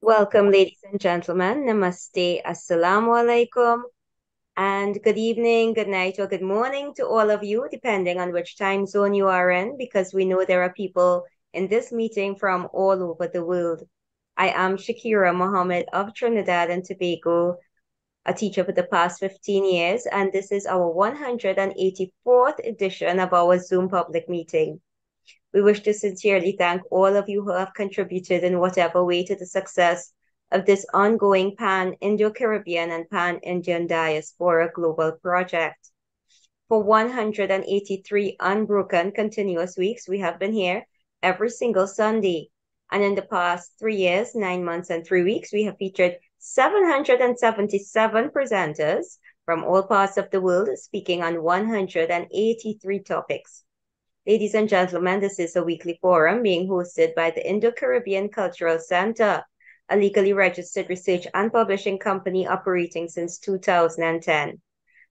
Welcome, ladies and gentlemen. Namaste, assalamu alaikum, and good evening, good night, or good morning to all of you, depending on which time zone you are in, because we know there are people in this meeting from all over the world. I am Shakira Mohammed of Trinidad and Tobago, a teacher for the past 15 years, and this is our 184th edition of our Zoom public meeting. We wish to sincerely thank all of you who have contributed in whatever way to the success of this ongoing Pan-Indo-Caribbean and Pan-Indian Diaspora global project. For 183 unbroken continuous weeks, we have been here every single Sunday. And in the past 3 years, 9 months, and 3 weeks, we have featured 777 presenters from all parts of the world speaking on 183 topics. Ladies and gentlemen, this is a weekly forum being hosted by the Indo-Caribbean Cultural Center, a legally registered research and publishing company operating since 2010.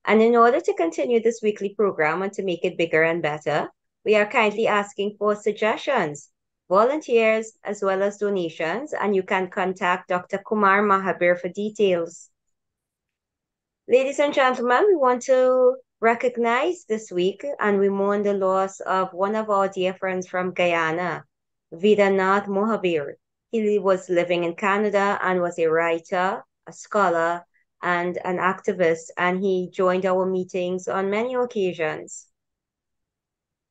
And in order to continue this weekly program and to make it bigger and better, we are kindly asking for suggestions, volunteers, as well as donations, and you can contact Dr. Kumar Mahabir for details. Ladies and gentlemen, we want to recognize this week and we mourn the loss of one of our dear friends from Guyana, Vidanath Mohabir. He was living in Canada and was a writer, a scholar, and an activist, and he joined our meetings on many occasions.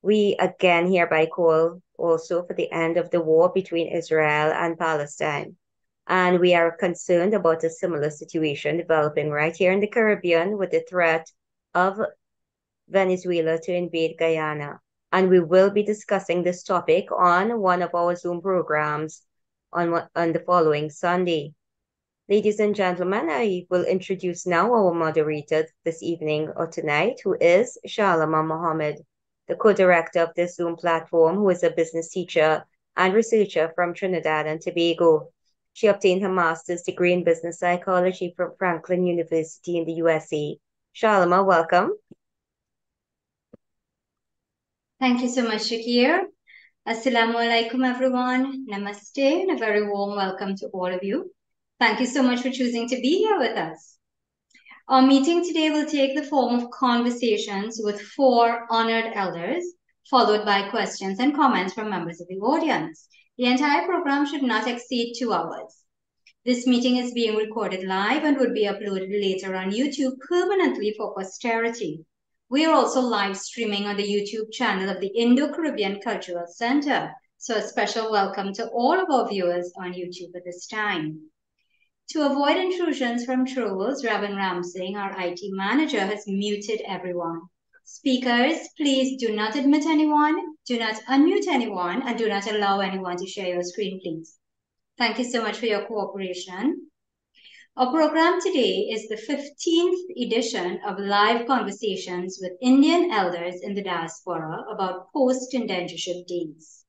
We again hereby call also for the end of the war between Israel and Palestine. And we are concerned about a similar situation developing right here in the Caribbean with the threat of Venezuela to invade Guyana. And we will be discussing this topic on one of our Zoom programs on the following Sunday. Ladies and gentlemen, I will introduce now our moderator this evening or tonight, who is Shalama Mohammed, the co-director of this Zoom platform, who is a business teacher and researcher from Trinidad and Tobago. She obtained her master's degree in business psychology from Franklin University in the USA. Shalama, welcome. Thank you so much, Shakir. Assalamu alaikum, everyone. Namaste, and a very warm welcome to all of you. Thank you so much for choosing to be here with us. Our meeting today will take the form of conversations with 4 honored elders, followed by questions and comments from members of the audience. The entire program should not exceed 2 hours. This meeting is being recorded live and would be uploaded later on YouTube permanently for posterity. We are also live streaming on the YouTube channel of the Indo-Caribbean Cultural Center. So a special welcome to all of our viewers on YouTube at this time. To avoid intrusions from trolls, Ravan Ramsing, our IT manager, has muted everyone. Speakers, please do not admit anyone, do not unmute anyone, and do not allow anyone to share your screen, please. Thank you so much for your cooperation. Our program today is the 15th edition of live conversations with Indian elders in the diaspora about post-indentureship days.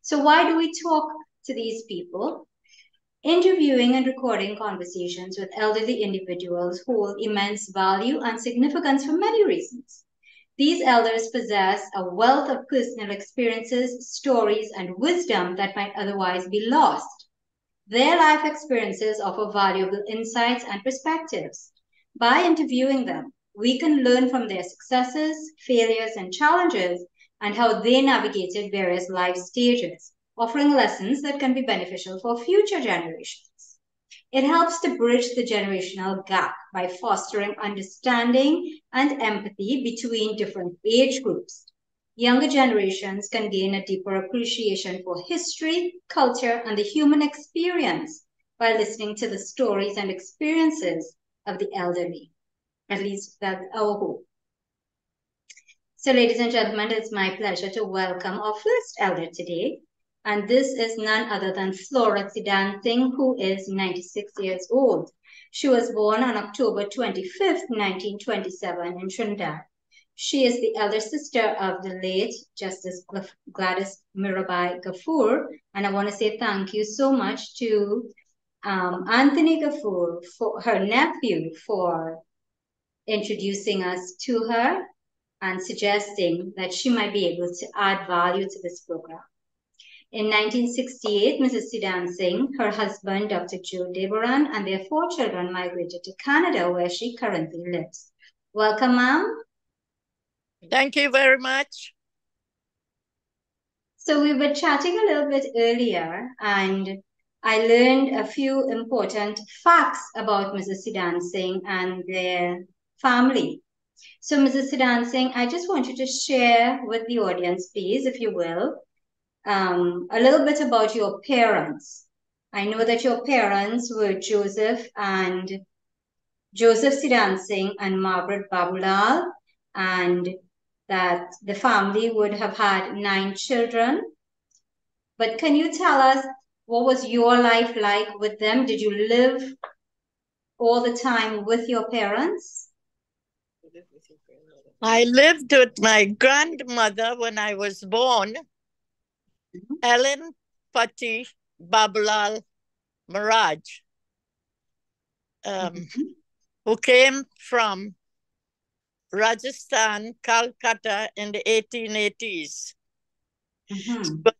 So why do we talk to these people? Interviewing and recording conversations with elderly individuals hold immense value and significance for many reasons. These elders possess a wealth of personal experiences, stories, and wisdom that might otherwise be lost. Their life experiences offer valuable insights and perspectives. By interviewing them, we can learn from their successes, failures, and challenges, and how they navigated various life stages, offering lessons that can be beneficial for future generations. It helps to bridge the generational gap by fostering understanding and empathy between different age groups. Younger generations can gain a deeper appreciation for history, culture, and the human experience by listening to the stories and experiences of the elderly. At least that's our hope. So, ladies and gentlemen, it's my pleasure to welcome our first elder today. And this is none other than Flora Sidan Singh, who is 96 years old. She was born on October 25th, 1927 in Trinidad. She is the elder sister of the late Justice Gladys Mirabai Gafoor. And I want to say thank you so much to Anthony Gafoor, for her nephew, for introducing us to her and suggesting that she might be able to add value to this program. In 1968, Mrs. Sidan Singh, her husband, Dr. Joe Deborah, and their 4 children migrated to Canada, where she currently lives. Welcome, ma'am. Thank you very much. So we were chatting a little bit earlier, and I learned a few important facts about Mrs. Sidan Singh and their family. So, Mrs. Sidan Singh, I just want you to share with the audience, please, if you will, a little bit about your parents. I know that your parents were Joseph Sidan Singh and Margaret Babulal, and that the family would have had 9 children. But can you tell us what was your life like with them? Did you live all the time with your parents? I lived with my grandmother when I was born, Ellen Patti Babalal Maraj, who came from Rajasthan, Calcutta in the 1880s. But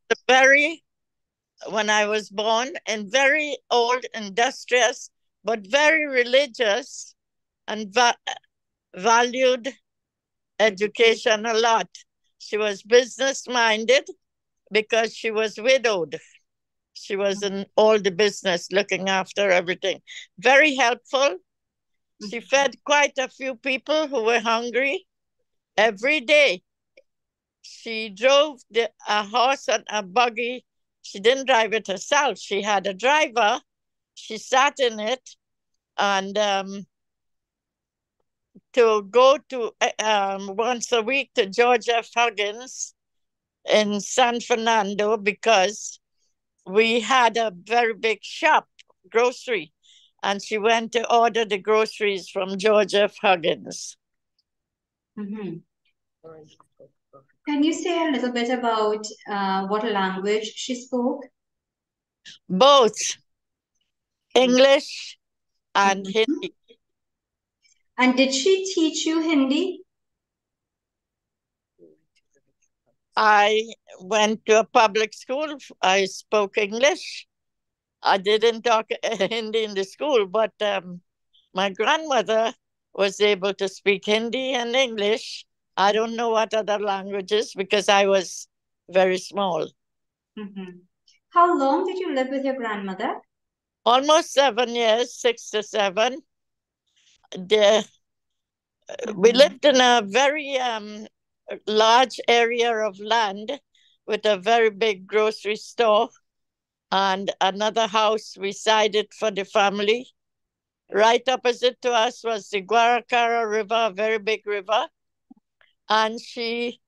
when I was born, and very old, industrious, but very religious and valued education a lot. She was business-minded because she was widowed. She was in all the business, looking after everything. Very helpful. She fed quite a few people who were hungry every day. She drove a horse and a buggy. She didn't drive it herself. She had a driver. She sat in it, and to go to once a week to George F. Huggins in San Fernando, because we had a very big shop, grocery, and she went to order the groceries from George F. Huggins. Can you say a little bit about what language she spoke? Both English and Hindi. And did she teach you Hindi? I went to a public school. I spoke English. I didn't talk Hindi in the school, but my grandmother was able to speak Hindi and English. I don't know what other languages because I was very small. How long did you live with your grandmother? Almost 7 years, 6 to 7. We lived in a very large area of land with a very big grocery store and another house we sided for the family. Right opposite to us was the Guaracara River, a very big river. And she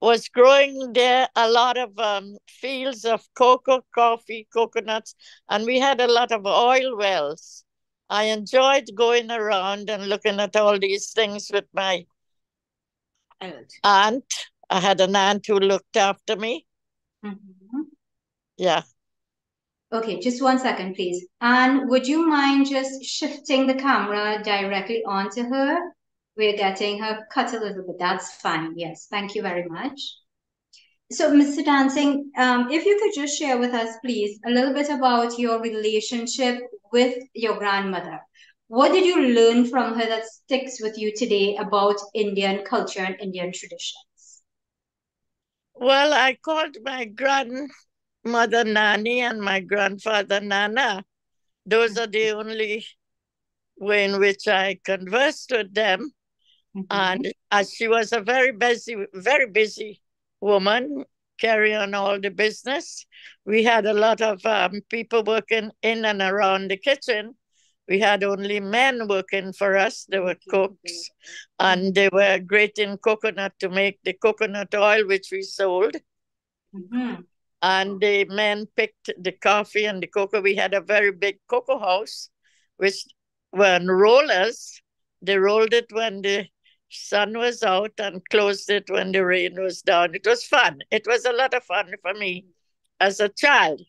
was growing there a lot of fields of cocoa, coffee, coconuts, and we had a lot of oil wells. I enjoyed going around and looking at all these things with my aunt. I had an aunt who looked after me. Yeah. Okay, just 1 second, please. And would you mind just shifting the camera directly onto her? We're getting her cut a little bit. That's fine. Yes, thank you very much. So, Mr. Dancing, if you could just share with us, please, a little bit about your relationship with your grandmother. What did you learn from her that sticks with you today about Indian culture and Indian traditions? Well, I called my grandmother Nani and my grandfather Nana. Those are the only way in which I conversed with them. And as she was a very busy woman, carrying on all the business, we had a lot of people working in and around the kitchen. We had only men working for us. They were cooks, and they were grating coconut to make the coconut oil, which we sold. And the men picked the coffee and the cocoa. We had a very big cocoa house, which were rollers. They rolled it when the sun was out and closed it when the rain was down. It was fun. It was a lot of fun for me as a child.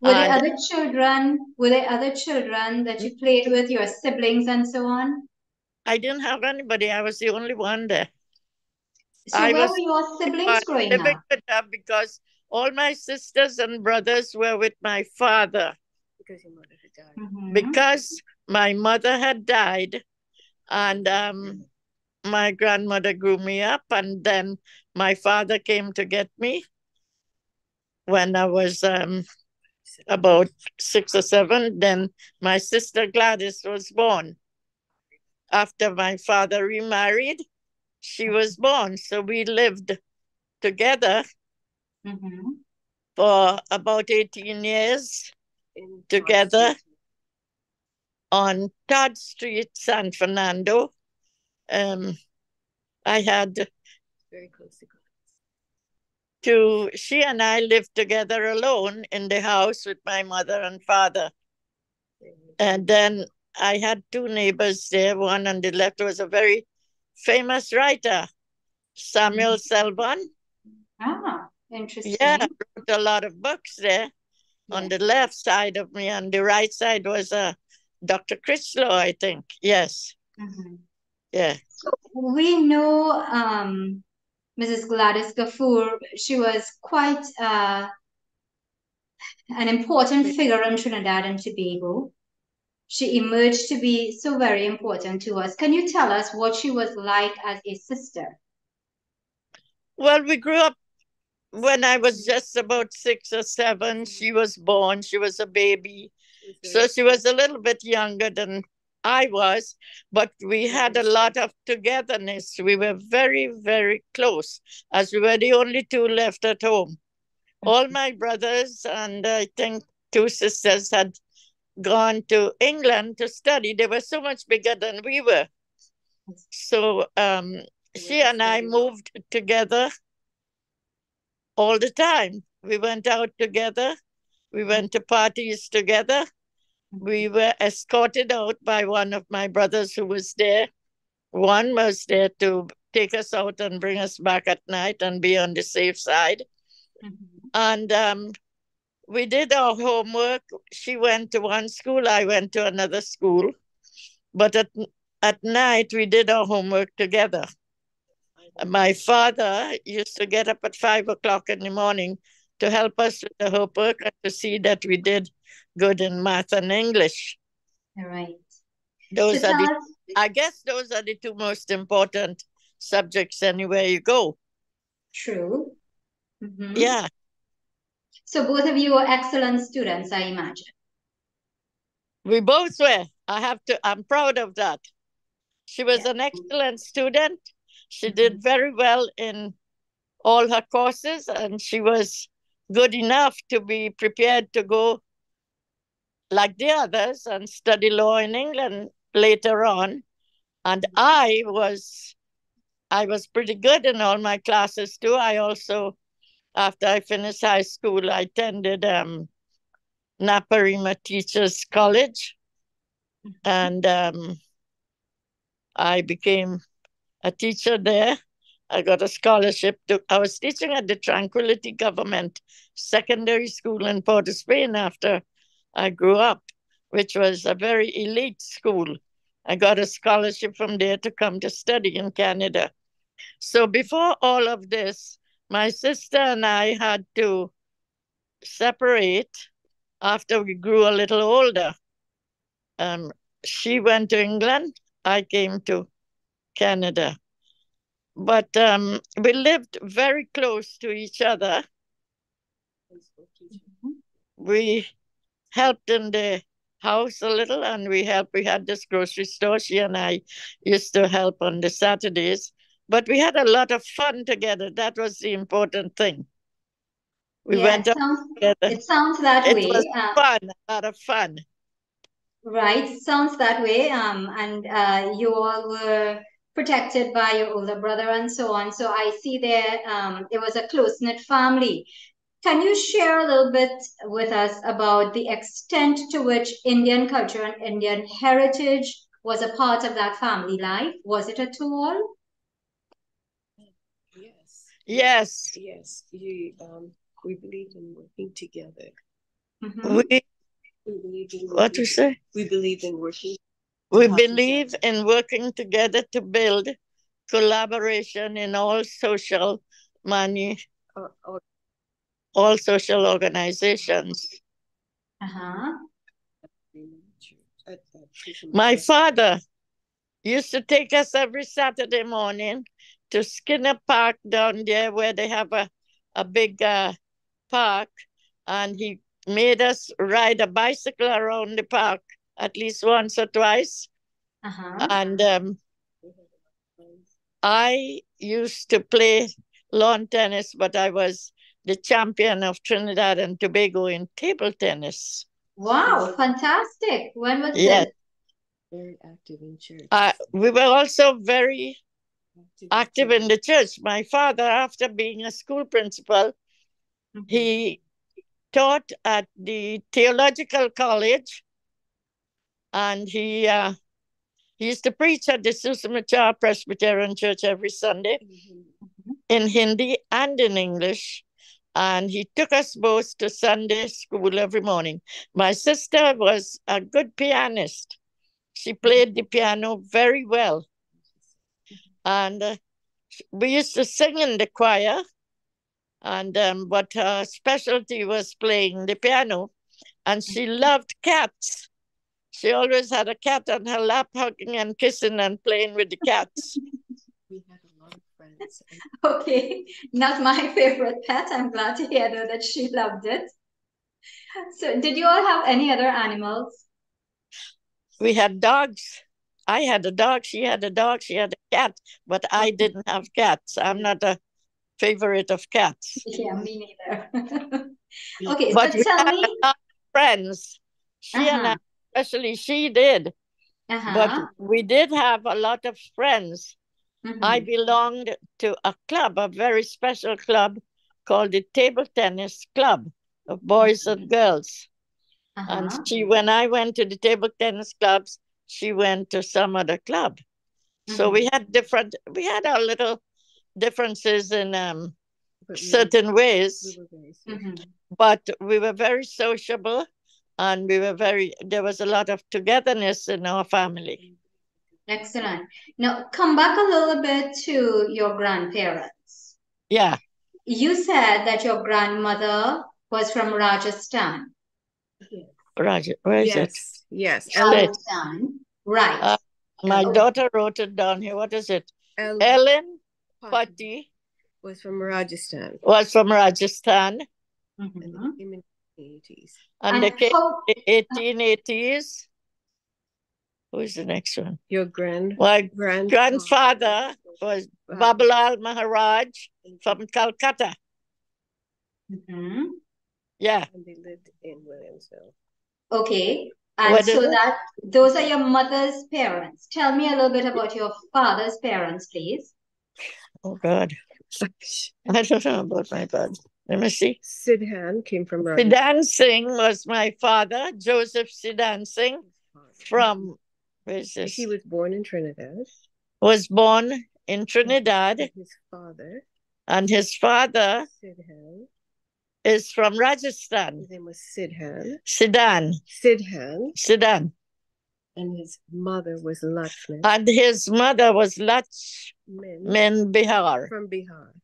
Were there other children? Were there other children that you played with, your siblings and so on? I didn't have anybody. I was the only one there. So where were your siblings growing up? Living with them because All my sisters and brothers were with my father. Because your mother had died. Because my mother had died, and my grandmother grew me up, and then my father came to get me when I was about 6 or 7. Then my sister Gladys was born. After my father remarried, she was born. So we lived together for about 18 years together on Todd Street, San Fernando. I had very close she and I lived together alone in the house with my mother and father. And then I had 2 neighbors there. One on the left was a very famous writer, Samuel Selbon. Ah, interesting. Yeah, wrote a lot of books there. On the left side of me, on the right side was Dr. Critchlow, I think. Yes. Yeah. So we know Mrs. Gladys Gafoor. She was quite an important figure in Trinidad and Tobago. She emerged to be so very important to us. Can you tell us what she was like as a sister? Well, we grew up when I was just about 6 or 7. She was born. She was a baby. So she was a little bit younger than I was, but we had a lot of togetherness. We were very, very close, as we were the only 2 left at home. All my brothers and I think 2 sisters had gone to England to study. They were so much bigger than we were. So she and I moved together all the time. We went out together. We went to parties together. We were escorted out by one of my brothers who was there. One was there to take us out and bring us back at night and be on the safe side. And we did our homework. She went to one school, I went to another school. But at night, we did our homework together. My father used to get up at 5 o'clock in the morning to help us with the homework and to see that we did good in math and English. All right. Those are I guess those are the 2 most important subjects anywhere you go. True. Yeah. So both of you are excellent students, I imagine. We both were. I'm proud of that. She was an excellent student. She did very well in all her courses, and she was good enough to be prepared to go like the others and study law in England later on. And I was pretty good in all my classes too. I also, after I finished high school, I attended Naparima Teachers College, and I became a teacher there. I got a scholarship. I was teaching at the Tranquility Government Secondary School in Port of Spain after I grew up, which was a very elite school. I got a scholarship from there to come to study in Canada. So before all of this, my sister and I had to separate after we grew a little older. She went to England. I came to Canada. But we lived very close to each other. We helped in the house a little, and we had this grocery store. She and I used to help on the Saturdays. But we had a lot of fun together. That was the important thing. We went out together. It sounds that way. It was fun, a lot of fun. Right, sounds that way. And you all were protected by your older brother and so on. So I see there it was a close-knit family. Can you share a little bit with us about the extent to which Indian culture and Indian heritage was a part of that family life? Was it at all? Yes. Yes. We believe in working together. What you say? We believe in working. We believe in working together to build collaboration in all social all social organizations. My father used to take us every Saturday morning to Skinner Park down there where they have a big park, and he made us ride a bicycle around the park at least once or twice. And I used to play lawn tennis, but I was the champion of Trinidad and Tobago in table tennis. Wow, fantastic. When was Yes. this? Very active in church. We were also very active in the church. My father, after being a school principal, he taught at the theological college, and he used to preach at the Susamachar Presbyterian Church every Sunday in Hindi and in English. And he took us both to Sunday school every morning. My sister was a good pianist. She played the piano very well. And we used to sing in the choir, and but her specialty was playing the piano. And she loved cats. She always had a cat on her lap, hugging and kissing and playing with the cats. We had a lot of friends. Okay, not my favorite pet. I'm glad to hear though that she loved it. So did you all have any other animals? We had dogs. I had a dog, she had a dog, she had a cat, but I didn't have cats. I'm not a favorite of cats. Yeah, me neither. Okay, But so we tell had me. a lot of friends. She and I, especially she did. But we did have a lot of friends. I belonged to a club, a very special club called the Table Tennis Club of boys and girls. And she, when I went to the table tennis clubs, she went to some other club. So we had our little differences in certain ways, but we were very sociable, and there was a lot of togetherness in our family. Excellent. Now, come back a little bit to your grandparents. Yeah. You said that your grandmother was from Rajasthan. Roger, where is it? Yes. Rajasthan. Right. My daughter wrote it down here. What is it? Ellen Patti was from Rajasthan. Was from Rajasthan. And they came in the 80s. And they came in the 1880s. Who is the next one? Your My grandfather was Babalal Maharaj from Calcutta. Yeah. And they lived in Williamsville. Okay. And so those are your mother's parents. Tell me a little bit about your father's parents, please. Oh, God. I don't know about my father. Let me see. Sidhan came from Rajasthan. Siddhan Singh was my father, Joseph Siddhan Singh, from, where is this? He was born in Trinidad. Was born in Trinidad. And his father, Sidhan, is from Rajasthan. His name was Sidhan. Sidhan. And his mother was Lakshman. And his mother was Lakshman Bihar.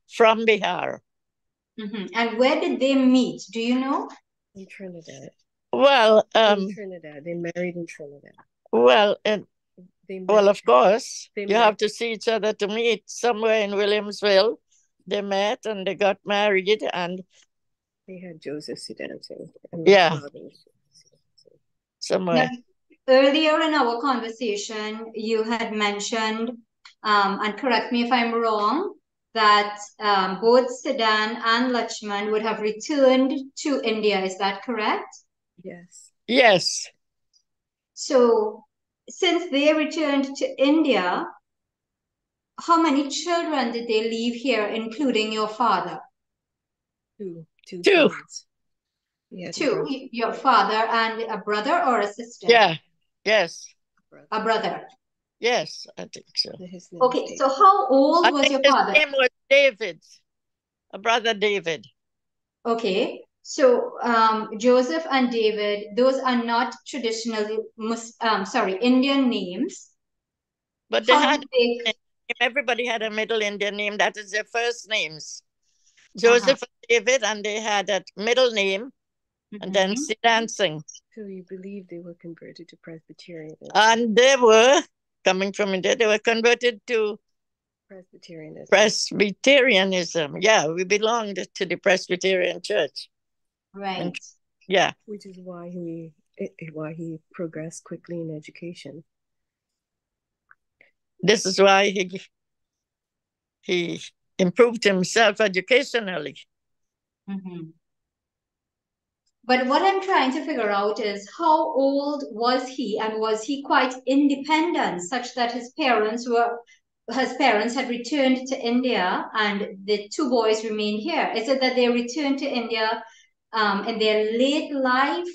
From Bihar. And where did they meet? Do you know? In Trinidad. Well, in Trinidad. They married in Trinidad. Well, of course, you have to see each other to meet. Somewhere in Williamsville, they met and they got married, and they had Joseph Siddhan Singh. Yeah. Somewhere. Now, earlier in our conversation, you had mentioned, and correct me if I'm wrong, that both Siddhan and Lakshman would have returned to India. Is that correct? Yes. Yes. So, since they returned to India, how many children did they leave here, including your father? Two. Yeah, two. Your father and a brother or a sister? Yeah. Yes. A brother. Yes, I think so. Okay, so how old was your father? His name was David. A brother David. Okay, so Joseph and David, those are not traditionally Indian names. But everybody had a Middle Indian name. That is their first names. Joseph and David, and they had a middle name, and then dancing. So you believe they were converted to Presbyterianism? And they were coming from India. They were converted to Presbyterianism. Yeah, we belonged to the Presbyterian Church. Right. And, yeah. Which is why he progressed quickly in education. This is why he improved himself educationally. But what I'm trying to figure out is how old was he, and was he quite independent such that his parents had returned to India and the two boys remained here? Is it that they returned to India in their late life?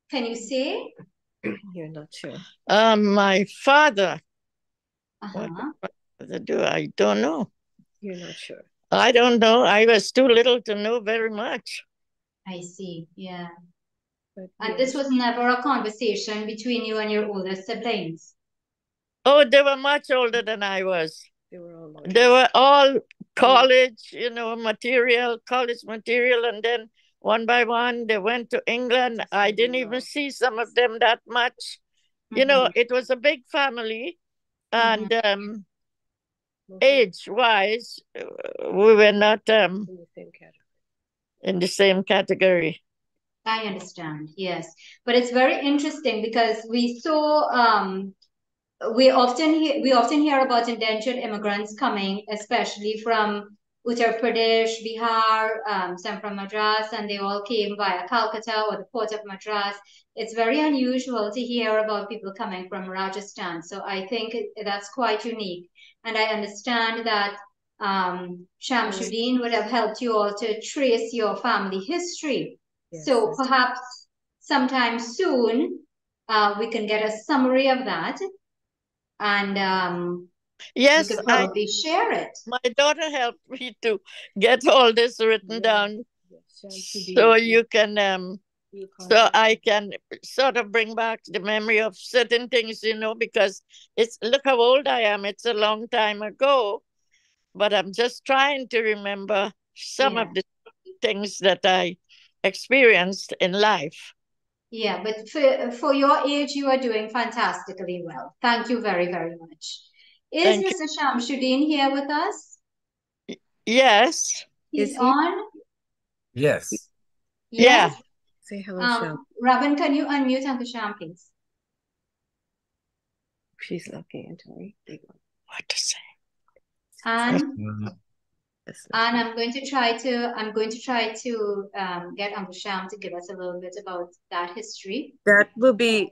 Can you say? You're not sure. My father. What did my father do? I don't know. You're not sure. I don't know. I was too little to know very much. I see. Yeah. But and this was never a conversation between you and your older siblings? Oh, they were much older than I was. They were all college, college material, and then one by one they went to England. I didn't even see some of them that much. It was a big family, and age-wise, we were not in the same category. I understand, yes. But it's very interesting because we often hear about indentured immigrants coming, especially from Uttar Pradesh, Bihar, some from Madras, and they all came via Calcutta or the port of Madras. It's very unusual to hear about people coming from Rajasthan. So I think that's quite unique. And I understand that Shamsuddin would have helped you all to trace your family history. Yes, so perhaps sometime soon we can get a summary of that, and yes, we could probably share it. My daughter helped me to get all this written down, so you can so I can sort of bring back the memory of certain things, because look how old I am. It's a long time ago, but I'm just trying to remember some of the things that I experienced in life. Yeah, but for your age, you are doing fantastically well. Thank you very, very much. Is Mr. Shamsuddin here with us? Yes. He's on? Yes. Yeah. Say hello, Sham. Robin, can you unmute Uncle Sham, please? She's looking into me. What to say? And I'm going to try to get Uncle Sham to give us a little bit about that history. That will be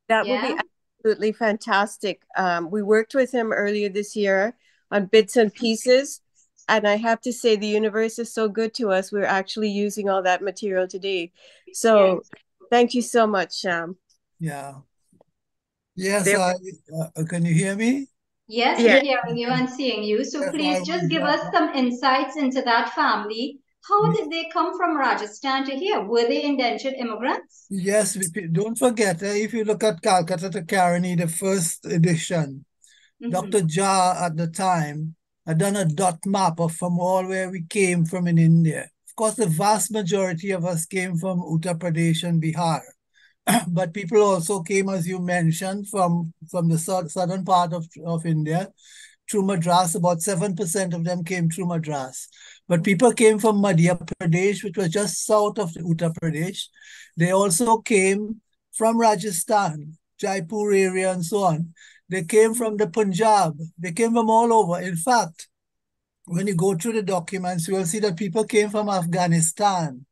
absolutely fantastic. We worked with him earlier this year on bits and pieces, and I have to say the universe is so good to us. We're actually using all that material today. So thank you so much, Sham. Yeah. Yes, can you hear me? Yes, we're hearing you and seeing you. So please just give us some insights into that family. How did they come from Rajasthan to here? Were they indentured immigrants? Yes, don't forget, if you look at Calcutta to Caroni, the first edition, Dr. Jha at the time had done a dot map of from all where we came from in India. Of course, the vast majority of us came from Uttar Pradesh and Bihar. But people also came, as you mentioned, from the southern part of India through Madras. About 7% of them came through Madras. But people came from Madhya Pradesh, which was just south of Uttar Pradesh. They also came from Rajasthan, Jaipur area and so on. They came from the Punjab. They came from all over. In fact, when you go through the documents, you will see that people came from Afghanistan,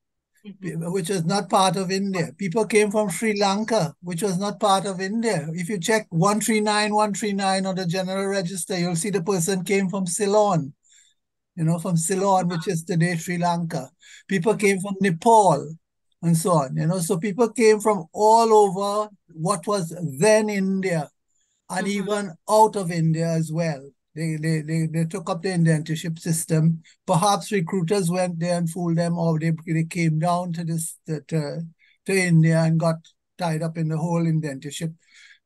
which was not part of India. People came from Sri Lanka, which was not part of India. If you check 139 on the General Register, you'll see the person came from Ceylon, from Ceylon, which is today Sri Lanka. People came from Nepal and so on, so people came from all over what was then India and even out of India as well. They took up the indentureship system. Perhaps recruiters went there and fooled them, or they came down to India and got tied up in the whole indentureship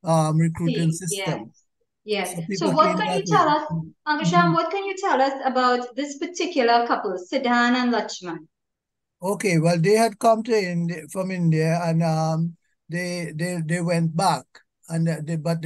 recruiting system. Yes. So So people what came can you that tell way. us, Uncle Sham, what can you tell us about this particular couple, Siddhan and Lakshman? Okay, well, they had come to India from India, and they went back, and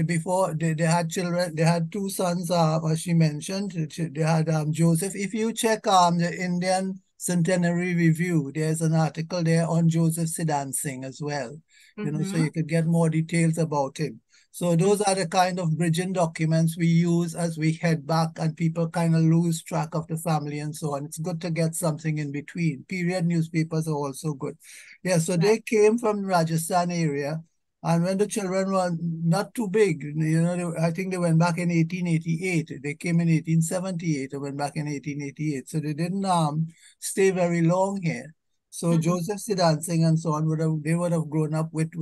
before they had children. They had two sons, as she mentioned. They had Joseph. If you check the Indian Centenary Review, there's an article there on Joseph Siddhan Singh as well. You know, so you could get more details about him. So those are the kind of bridging documents we use as we head back, and people kind of lose track of the family and so on. It's good to get something in between. Period newspapers are also good. Yeah, so they came from Rajasthan area, and when the children were not too big, you know, I think they went back in 1888. They came in 1878 and went back in 1888. So they didn't stay very long here. So Joseph Siddhan Singh and so on they would have grown up with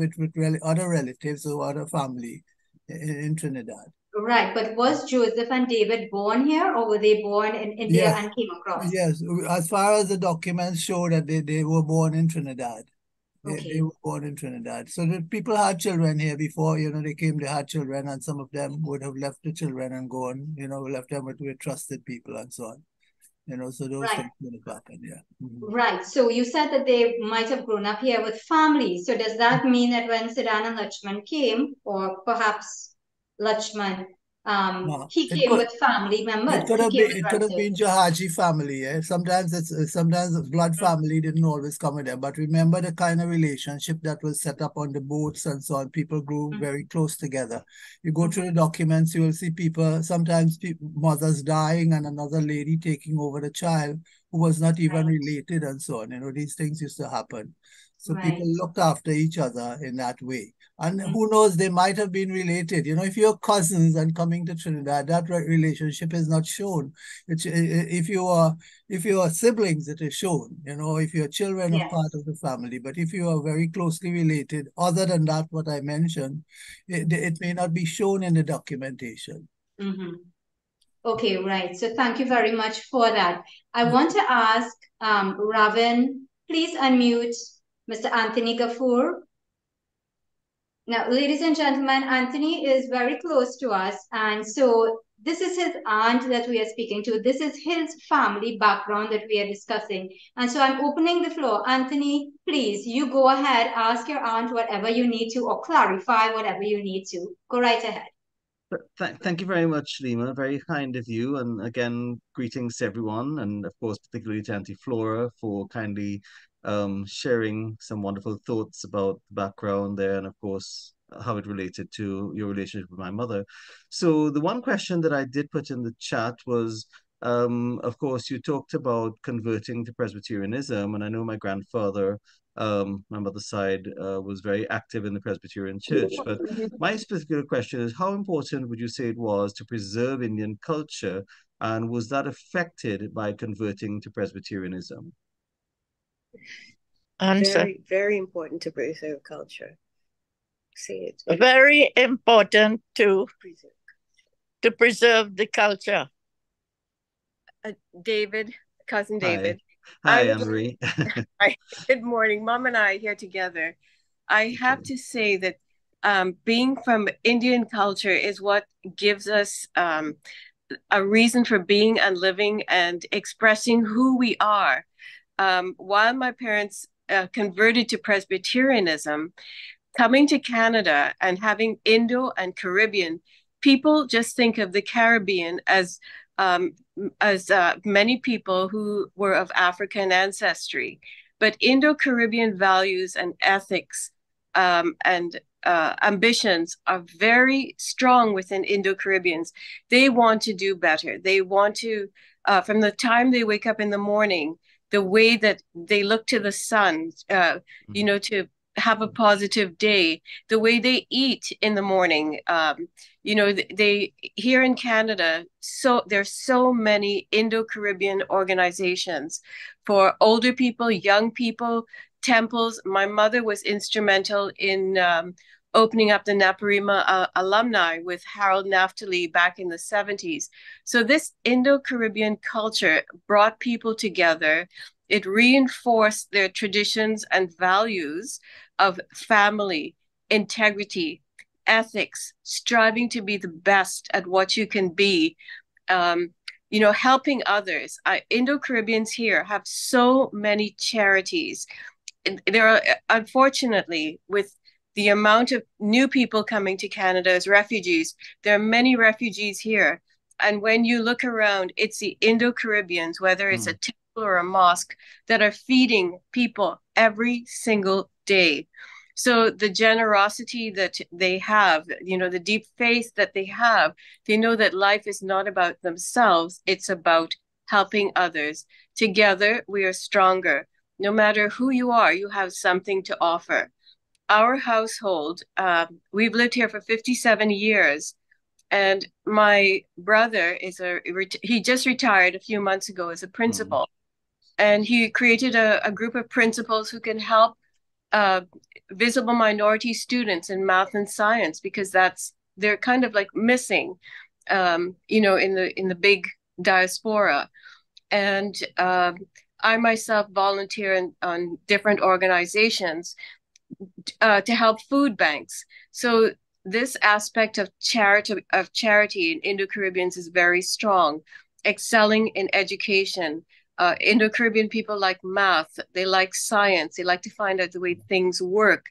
other relatives or other family in Trinidad. Right, but was Joseph and David born here, or were they born in India Yes, and came across? yes. As far as the documents show that they were born in Trinidad. Okay. They were born in Trinidad. So the people had children here before, you know, they came, they had children, and some of them would have left the children and gone, you know, left them with trusted people and so on. You know, so those things would have happened, yeah. Right. So you said that they might have grown up here with families. So does that mean that when Siddhan and Lakshman came, or perhaps Lakshman, he came with family members? It could have been Jahaji family. Eh? Sometimes blood family didn't always come with them. But remember the kind of relationship that was set up on the boats and so on. People grew very close together. You go through the documents, you will see people, sometimes mothers dying and another lady taking over the child who was not even related and so on. You know, these things used to happen. So people looked after each other in that way. And who knows, they might have been related. You know, if you're cousins and coming to Trinidad, that relationship is not shown. If you are siblings, it is shown. You know, if you're children of part of the family. But if you are very closely related, other than that, what I mentioned, it may not be shown in the documentation. Okay, right. So thank you very much for that. I want to ask Ravin, please unmute Mr. Anthony Gafoor. Now, ladies and gentlemen, Anthony is very close to us. And so this is his aunt that we are speaking to. This is his family background that we are discussing. And so I'm opening the floor. Anthony, please, you go ahead, ask your aunt whatever you need to, or clarify whatever you need to. Go right ahead. Thank you very much, Lima. Very kind of you. And again, greetings to everyone. And of course, particularly to Auntie Flora for kindly sharing some wonderful thoughts about the background there. And of course, how it related to your relationship with my mother. So the one question that I did put in the chat was, of course, you talked about converting to Presbyterianism. And I know my grandfather, my mother's side, was very active in the Presbyterian Church. But my particular question is, how important would you say it was to preserve Indian culture, and was that affected by converting to Presbyterianism? Answer. Very, very important to preserve culture. Say it. Very important to preserve the culture. David, cousin David. Hi, Anne-Marie. Good morning. Mom and I here together. I have to say that being from Indian culture is what gives us a reason for being and living and expressing who we are. While my parents converted to Presbyterianism, coming to Canada and having Indo and Caribbean, people just think of the Caribbean as many people who were of African ancestry. But Indo-Caribbean values and ethics and ambitions are very strong within Indo-Caribbeans. They want to do better. They want to, from the time they wake up in the morning, the way that they look to the sun, you know, to have a positive day, the way they eat in the morning. You know, they here in Canada, so there's so many Indo-Caribbean organizations for older people, young people, temples. My mother was instrumental in opening up the Naparima alumni with Harold Naftali back in the 70s. So this Indo-Caribbean culture brought people together. It reinforced their traditions and values of family, integrity, ethics, striving to be the best at what you can be, you know, helping others. Indo-Caribbeans here have so many charities. There are, unfortunately, with the amount of new people coming to Canada as refugees, there are many refugees here. And when you look around, it's the Indo-Caribbeans, whether it's a temple or a mosque, that are feeding people every single day. So the generosity that they have, you know, the deep faith that they have, they know that life is not about themselves, it's about helping others. Together, we are stronger. No matter who you are, you have something to offer. Our household, we've lived here for 57 years. And my brother he just retired a few months ago as a principal. And he created a group of principals who can help visible minority students in math and science, because they're kind of like missing, you know, in the big diaspora. And I myself volunteer on different organizations to help food banks. So this aspect of charity in Indo-Caribbeans is very strong, excelling in education. Indo-Caribbean people like math, they like science, they like to find out the way things work.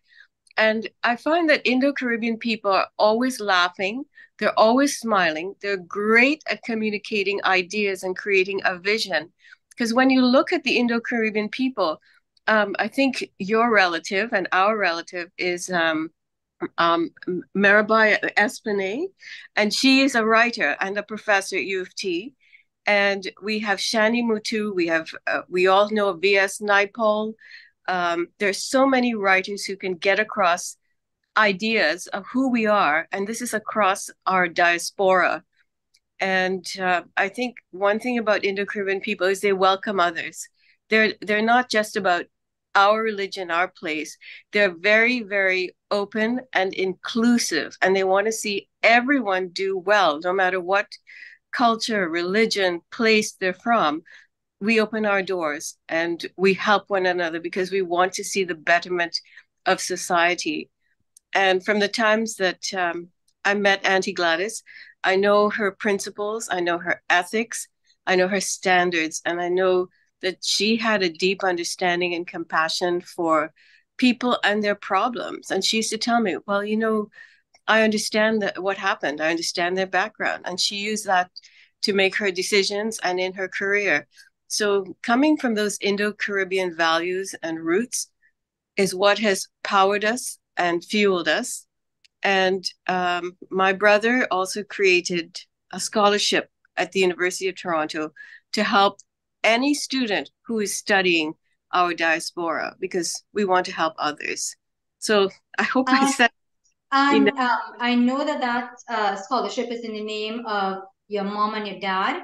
And I find that Indo-Caribbean people are always laughing, they're always smiling, they're great at communicating ideas and creating a vision. Because when you look at the Indo-Caribbean people, I think your relative and our relative is Mirabai Espinay, and she is a writer and a professor at U of T. And we have Shani Mutu, we all know V.S. Naipaul. There's so many writers who can get across ideas of who we are, and this is across our diaspora. And I think one thing about Indo-Caribbean people is they welcome others. They're not just about our religion, our place. They're very, very open and inclusive, and they want to see everyone do well, no matter what culture, religion, place they're from. We open our doors and we help one another because we want to see the betterment of society. And from the times that I met Auntie Gladys, I know her principles, I know her ethics, I know her standards, and I know that she had a deep understanding and compassion for people and their problems. And she used to tell me, well, you know, I understand what happened. I understand their background. And she used that to make her decisions and in her career. So coming from those Indo-Caribbean values and roots is what has powered us and fueled us. And my brother also created a scholarship at the University of Toronto to help any student who is studying our diaspora, because we want to help others. So I hope I said. And I know that scholarship is in the name of your mom and your dad,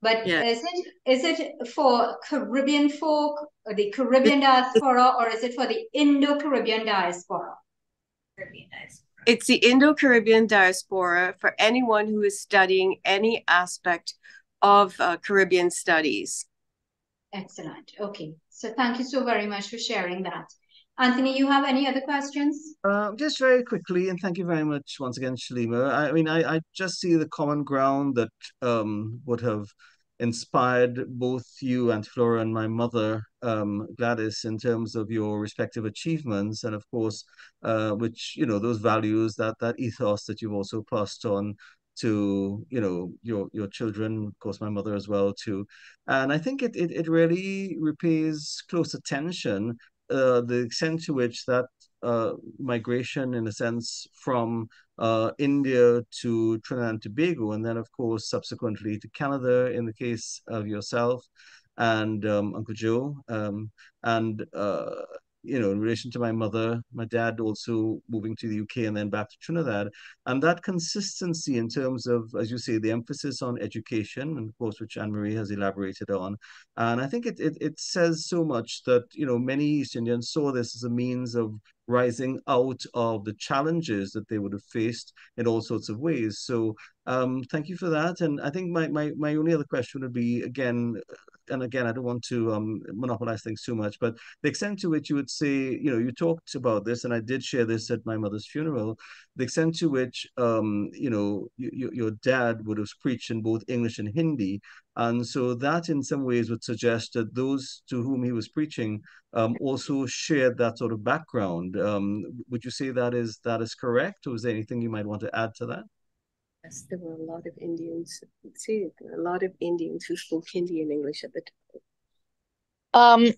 but Yeah. is it for Caribbean folk, or the Caribbean diaspora, or is it for the Indo-Caribbean diaspora? It's the Indo-Caribbean diaspora for anyone who is studying any aspect of Caribbean studies. Excellent. Okay. So thank you so very much for sharing that. Anthony, you have any other questions? Just very quickly, and thank you very much once again, Shalima. I mean, I just see the common ground that would have inspired both you and Flora and my mother, Gladys, in terms of your respective achievements, and of course, which, you know, those values, that ethos that you've also passed on to, you know, your children, of course, my mother as well too. And I think it really repays close attention, the extent to which that migration, in a sense, from India to Trinidad and Tobago, and then, of course, subsequently to Canada in the case of yourself and Uncle Joe, and you know, in relation to my mother, my dad also moving to the UK and then back to Trinidad, and that consistency in terms of, as you say, the emphasis on education, and of course, which Anne-Marie has elaborated on, and I think it says so much that, you know, many East Indians saw this as a means of rising out of the challenges that they would have faced in all sorts of ways. So thank you for that. And I think my only other question would be, again, and again, I don't want to monopolize things too much, but the extent to which you would say, you know, you talked about this, and I did share this at my mother's funeral, the extent to which, you know, your dad would have preached in both English and Hindi. And so that in some ways would suggest that those to whom he was preaching also shared that sort of background. Would you say that is correct, or is there anything you might want to add to that? Yes, there were a lot of Indians. See, there were a lot of Indians who spoke Hindi and English at the time.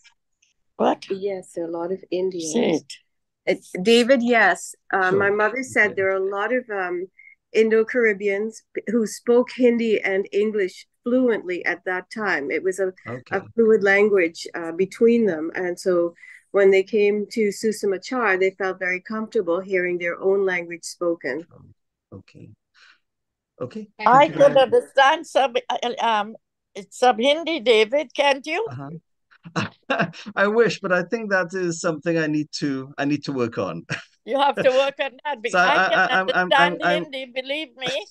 What? Yes, there are a lot of Indians. Say it. David, yes. Sure. My mother said there are a lot of Indo-Caribbeans who spoke Hindi and English fluently at that time. It was a fluid language between them. And so when they came to Susamachar, they felt very comfortable hearing their own language spoken. Okay. Okay. I could understand some Hindi, David, can't you? I wish, but I think that is something I need to work on. You have to work on that, because So I can understand Hindi, believe me.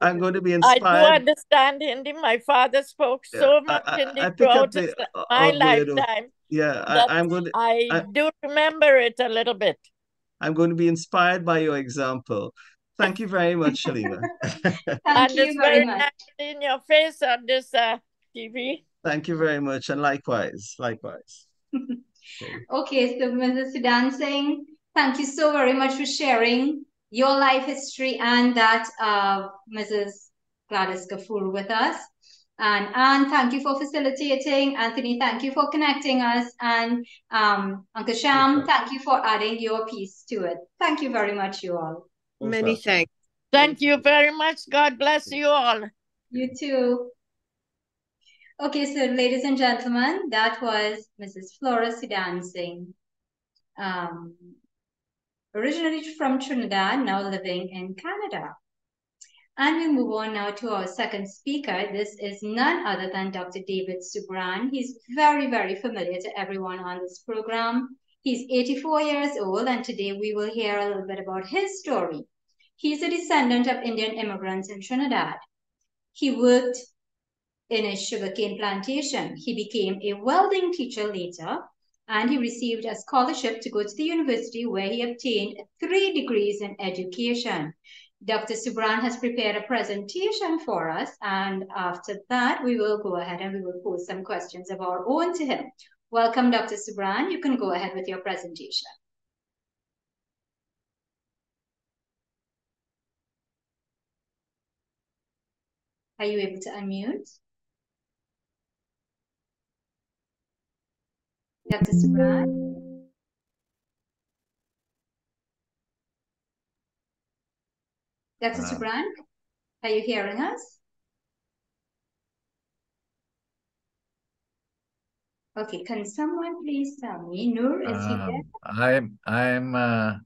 I'm going to be inspired. I do understand Hindi. My father spoke so much Hindi throughout my lifetime. Yeah, I'm going to. I do remember it a little bit. I'm going to be inspired by your example. Thank you very much, Shalima. Thank you very much. Nice in your face on this TV. Thank you very much, and likewise. Okay, so Mrs. Sudan Singh, thank you so very much for sharing your life history and that of Mrs. Gladys Kafur with us. And Anne, thank you for facilitating. Anthony, thank you for connecting us. And Uncle Sham, thank you for adding your piece to it. Thank you very much, you all. Many thanks. Thank you very much. God bless you all. You too. Okay, so ladies and gentlemen, that was Mrs. Flora Sudan Singh, originally from Trinidad, now living in Canada. And we move on now to our second speaker. This is none other than Dr. David Subran. He's very, very familiar to everyone on this program. He's 84 years old, and today we will hear a little bit about his story. He's a descendant of Indian immigrants in Trinidad. He worked in a sugarcane plantation. He became a welding teacher later, and he received a scholarship to go to the university, where he obtained 3 degrees in education. Dr. Subran has prepared a presentation for us, and after that, we will go ahead and we will pose some questions of our own to him. Welcome, Dr. Subran. You can go ahead with your presentation. Are you able to unmute? Dr. Subran? Dr. Subran, are you hearing us? Okay, can someone please tell me, Noor, is he there? I'm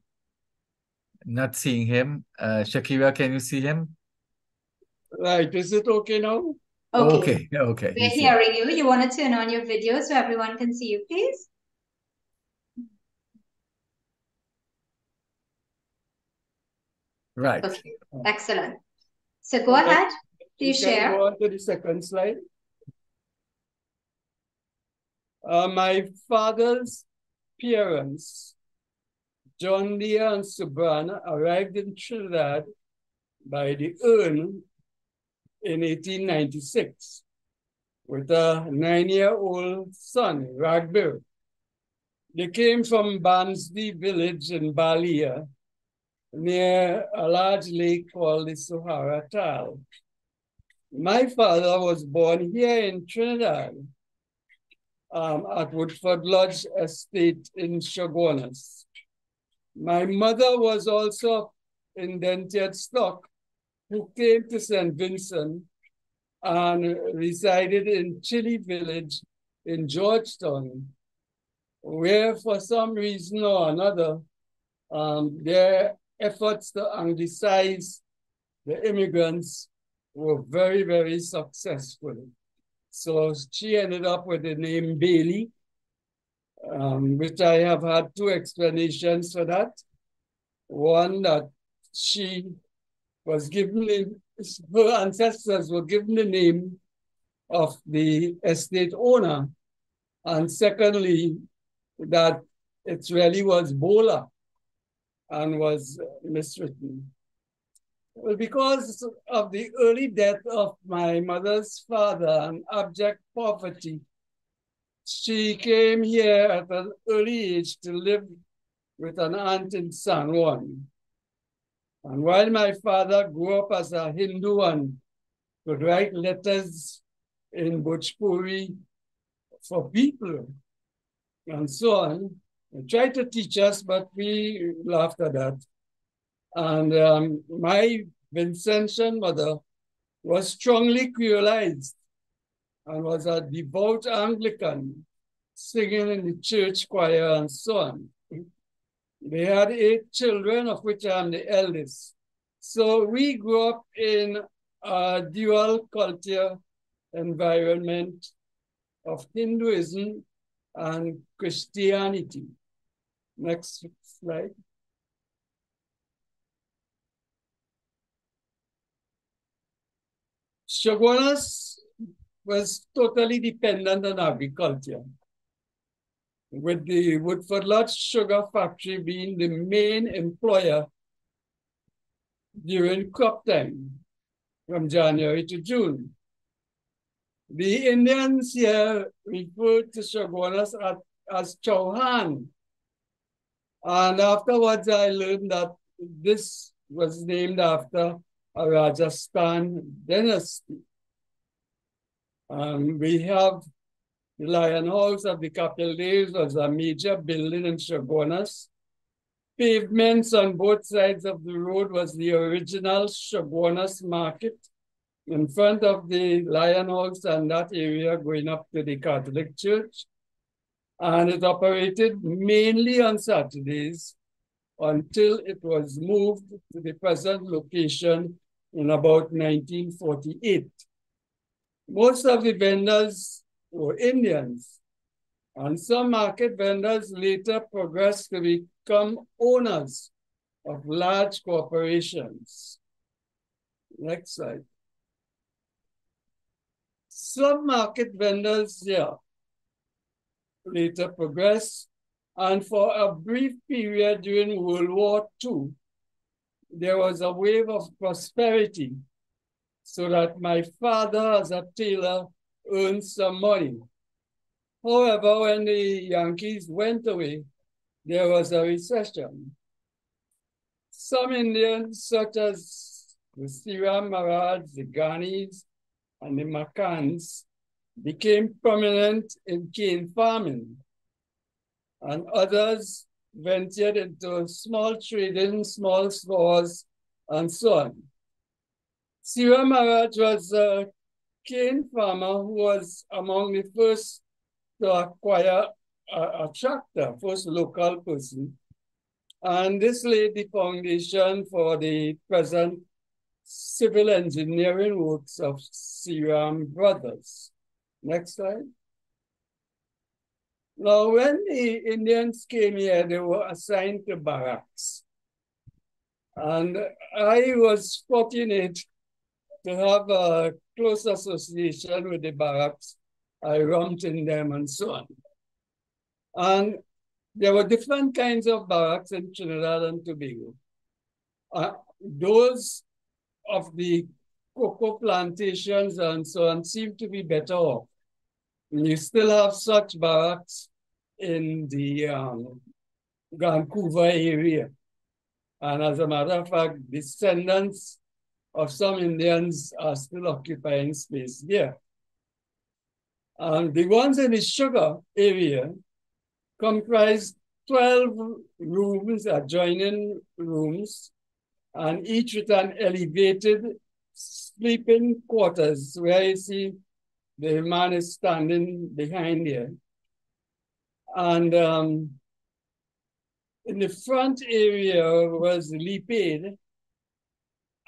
not seeing him. Shakira, can you see him? Right, is it okay now? Okay. Okay. We're hearing you. You want to turn on your video so everyone can see you, please? Right. Okay, excellent. So go ahead, please share. Go on to the second slide. My father's parents, John Leah and Subrana, arrived in Trinidad by the urn in 1896 with a 9-year-old son, Ragbir. They came from Barnsley village in Balia, near a large lake called the Sahara Tal. My father was born here in Trinidad at Woodford Lodge Estate in Chaguanas. My mother was also indentured stock who came to St. Vincent and resided in Chile Village in Georgetown, where for some reason or another, their efforts to anglicize the immigrants were very, very successful. So she ended up with the name Bailey, which I have had 2 explanations for that. One, that she was given, her ancestors were given the name of the estate owner. And secondly, that it really was Bola. and was miswritten. Well, because of the early death of my mother's father and abject poverty, she came here at an early age to live with an aunt in San Juan. And while my father grew up as a Hindu and could write letters in Bhojpuri for people and so on, he tried to teach us, but we laughed at that. And my Vincentian mother was strongly creolized and was a devout Anglican, singing in the church choir and so on. They had 8 children, of which I'm the eldest. So we grew up in a dual culture environment of Hinduism and Christianity. Next slide. Chaguanas was totally dependent on agriculture, with the Woodford Lodge Sugar Factory being the main employer during crop time from January to June. The Indians here referred to Chaguanas as Chauhan. And afterwards, I learned that this was named after a Rajasthan dynasty. We have the Lion House of the Capel Days was a major building in Chaguanas. Pavements on both sides of the road was the original Chaguanas market in front of the Lion House and that area going up to the Catholic Church. And it operated mainly on Saturdays until it was moved to the present location in about 1948. Most of the vendors were Indians, and some market vendors later progressed to become owners of large corporations. Next slide. Some market vendors here later progressed, and for a brief period during World War II, there was a wave of prosperity so that my father as a tailor earned some money. However, when the Yankees went away, there was a recession. Some Indians, such as the Siram Marads, the Ghanis, and the Makans, became prominent in cane farming, and others ventured into small trading, small stores, and so on. Siram Maraj was a cane farmer who was among the first to acquire a tractor, first local person. And this laid the foundation for the present civil engineering works of Siram Brothers. Next slide. Now, when the Indians came here, they were assigned to barracks. And I was fortunate to have a close association with the barracks. I romped in them and so on. And there were different kinds of barracks in Trinidad and Tobago. Those of the cocoa plantations and so on seem to be better off. And you still have such barracks in the Vancouver area. And as a matter of fact, descendants of some Indians are still occupying space here. And the ones in the sugar area comprise 12 rooms, adjoining rooms, and each with an elevated sleeping quarters where you see the man is standing behind here. And in the front area was leafade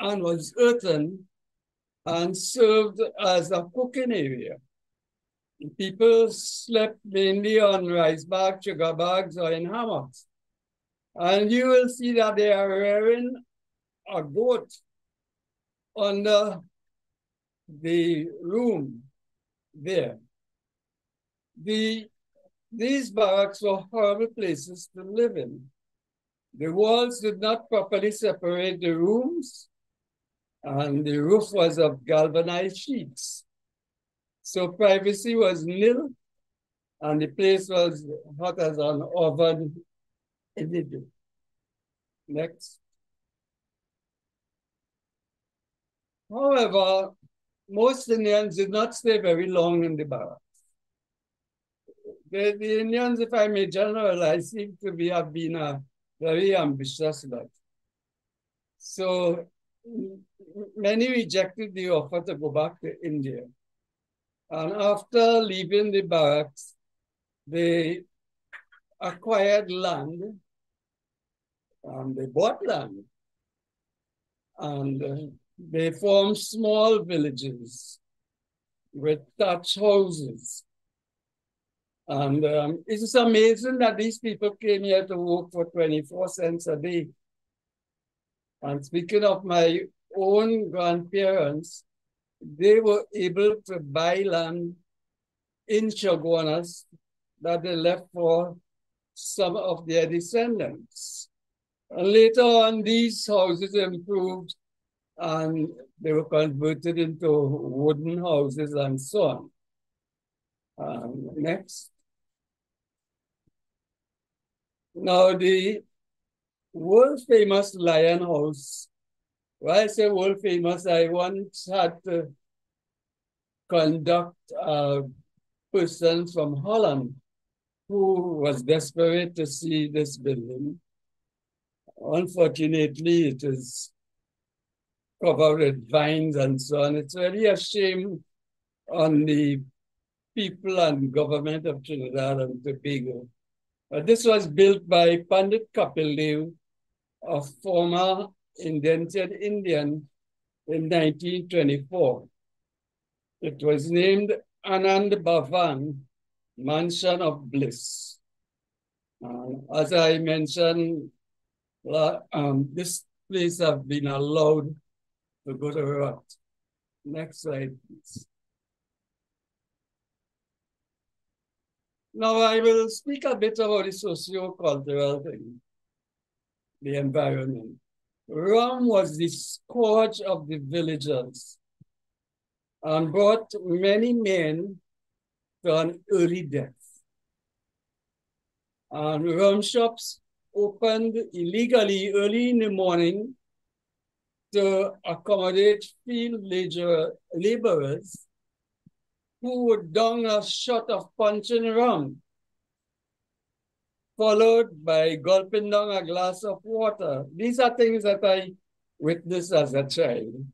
and was earthen and served as a cooking area. People slept mainly on rice bags, sugar bags, or in hammocks. And you will see that they are rearing a goat under the room there. These barracks were horrible places to live in. The walls did not properly separate the rooms, and the roof was of galvanized sheets. So privacy was nil, and the place was hot as an oven in the day. Next. However, most Indians did not stay very long in the barracks. The Indians, if I may generalize, seem to have been very ambitious lot. So many rejected the offer to go back to India. And after leaving the barracks, they acquired land, and they bought land, and they formed small villages with thatched houses. And it is amazing that these people came here to work for 24 cents a day. And speaking of my own grandparents, they were able to buy land in Chaguanas that they left for some of their descendants. And later on, these houses improved and they were converted into wooden houses and so on. Next. Now, the world famous Lion House. When I say world famous, I once had to conduct a person from Holland who was desperate to see this building. Unfortunately, it is covered with vines and so on. It's really a shame on the people and government of Trinidad and Tobago. This was built by Pandit Kapil Dev, a former indentured Indian, in 1924. It was named Anand Bhavan, Mansion of Bliss. As I mentioned, this place has been allowed to go to rot. Next slide, please. Now I will speak a bit about the socio-cultural thing, the environment. Rum was the scourge of the villagers and brought many men to an early death. And rum shops opened illegally early in the morning to accommodate field laborers who would down a shot of punch and rum, followed by gulping down a glass of water. These are things that I witnessed as a child.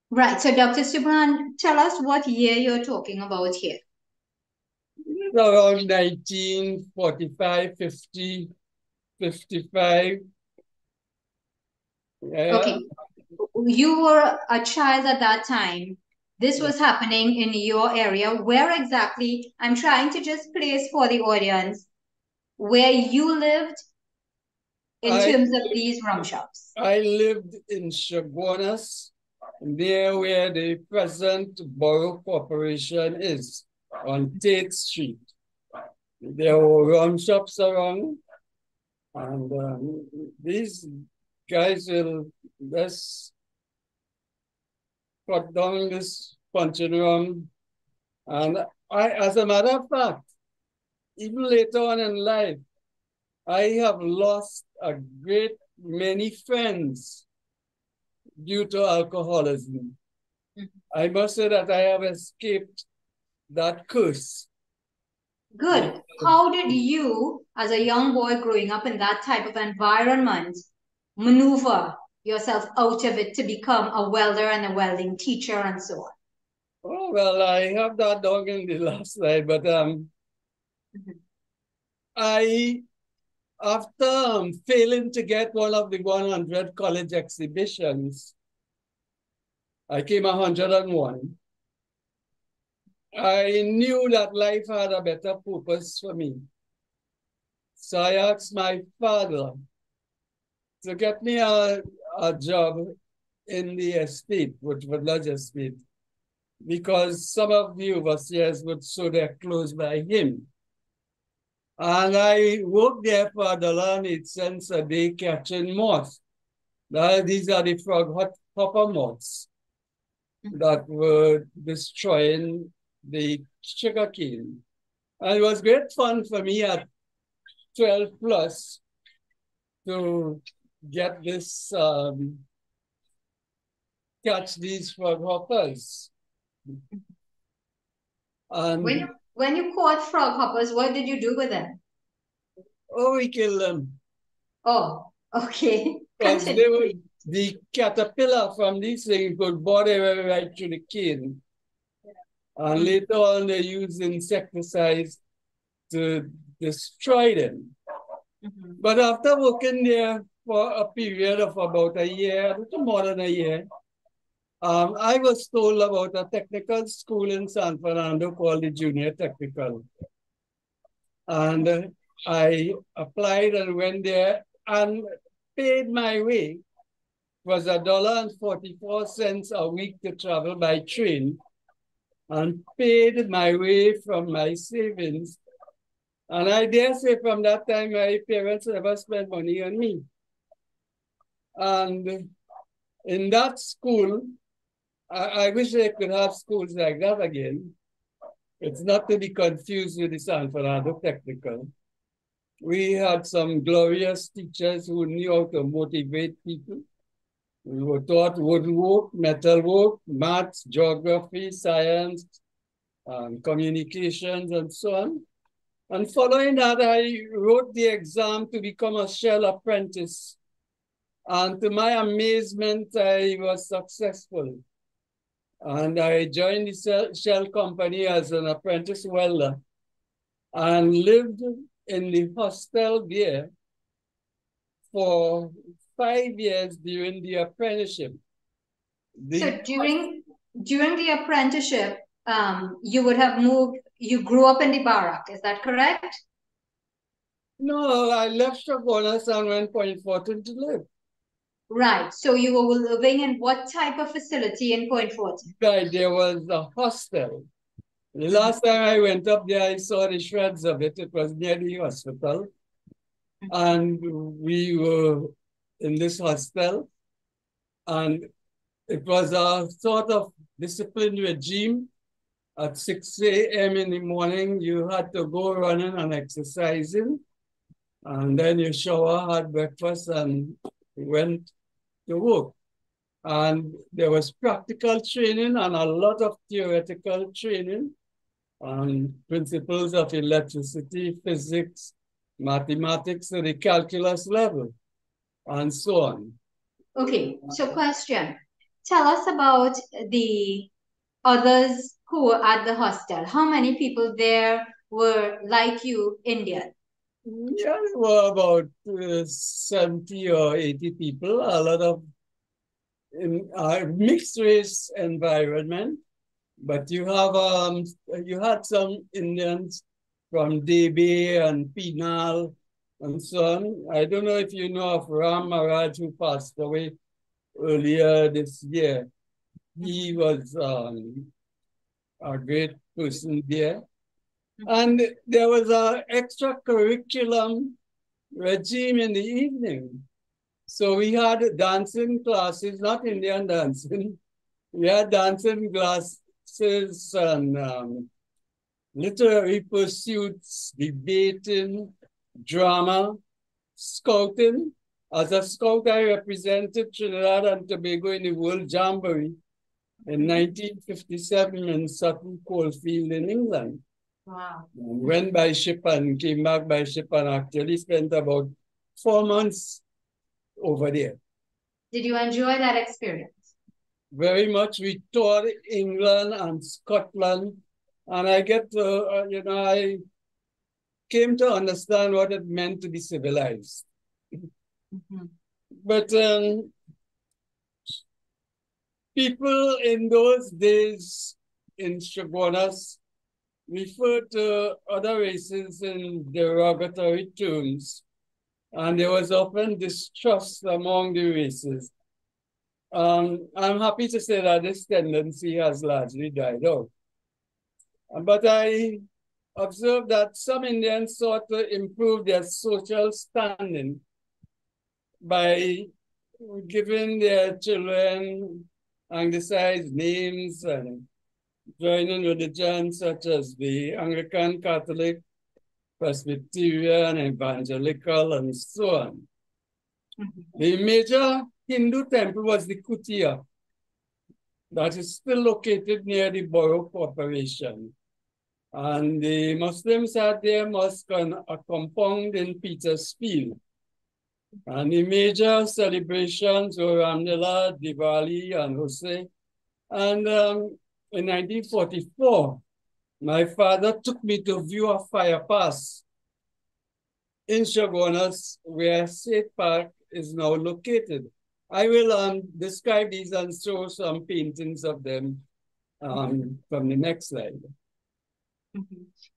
Right. So, Dr. Subhan, tell us what year you're talking about here. Around 1945, 50, 55. Yeah. Okay. You were a child at that time. This was happening in your area. Where exactly? I'm trying to just place for the audience where you lived in terms of these rum shops. I lived in Chaguanas, near where the present Borough Corporation is, on Tate Street. There were rum shops around, and these guys will just cut down this punch and rum. And as a matter of fact, even later on in life, I have lost a great many friends due to alcoholism. I must say that I have escaped that curse. Good. How did you, as a young boy growing up in that type of environment, maneuver yourself out of it to become a welder and a welding teacher and so on? Oh, well, I have that dog in the last slide, but after failing to get one of the 100 college exhibitions, I came 101. I knew that life had a better purpose for me. So I asked my father to get me a job in the estate, which was Lodge Estate, because some of the overseers would sew their clothes by him. And I worked there for $1.08 a day catching moths. These are the frog hopper moths that were destroying the sugarcane. And it was great fun for me at 12 plus to get this, catch these frog hoppers. And when you caught frog hoppers, what did you do with them? oh, we killed them. Oh, okay. Because they were, the caterpillar from these things could bore their way right through the cane. And later on, they used insecticides to destroy them. But after working there for a period of about a year, a little more than a year, I was told about a technical school in San Fernando called the Junior Technical. And I applied and went there and paid my way. It was $1.44 a week to travel by train, and paid my way from my savings. And I dare say from that time, my parents never spent money on me. And in that school, I wish they could have schools like that again. It's not to be confused with the San Fernando Technical. We had some glorious teachers who knew how to motivate people. We were taught woodwork, metalwork, maths, geography, science, communications, and so on. And following that, I wrote the exam to become a shell apprentice. And to my amazement, I was successful. And I joined the shell company as an apprentice welder and lived in the hostel there for 5 years during the apprenticeship. So during the apprenticeship, you would have moved, you grew up in the barrack, is that correct? No, I left Chaguanas and went Point Fortin to live. Right, so you were living in what type of facility in Point Fortin? Right, there was a hostel. The last time I went up there, I saw the shreds of it. It was near the hospital. And we were in this hostel. And it was a sort of discipline regime. At 6 a.m. in the morning, you had to go running and exercising. And then you shower, had breakfast, and went to work. And there was practical training and a lot of theoretical training on principles of electricity, physics, mathematics, to the calculus level, and so on. Okay, so question. Tell us about the others who were at the hostel. How many people there were like you, Indian? Yeah, there were about 70 or 80 people, a lot of in a mixed race environment. But you had some Indians from Debe and Penal and so on. I don't know if you know of Ram Maharaj, who passed away earlier this year. He was a great person there. And there was an extra curriculum regime in the evening. So we had dancing classes, not Indian dancing. We had dancing classes and literary pursuits, debating, drama, scouting. As a scout, I represented Trinidad and Tobago in the World Jamboree in 1957 in Sutton Coldfield in England. Wow. Went by ship and came back by ship and actually spent about 4 months over there. Did you enjoy that experience? Very much. We toured England and Scotland, and I get to, I came to understand what it meant to be civilized. But people in those days in Chaguanas referred to other races in derogatory terms, and there was often distrust among the races. I'm happy to say that this tendency has largely died out. But I observed that some Indians sought to improve their social standing by giving their children anglicized names and joining religions such as the Anglican, Catholic, Presbyterian, Evangelical, and so on. The major Hindu temple was the Kutia, that is still located near the Borough Corporation. And the Muslims had their mosque on a compound in Peter's Field. And the major celebrations were Ramdala, Diwali, and Hosei. And in 1944, my father took me to view a fire pass in Chaguanas, where State Park is now located. I will describe these and show some paintings of them from the next slide.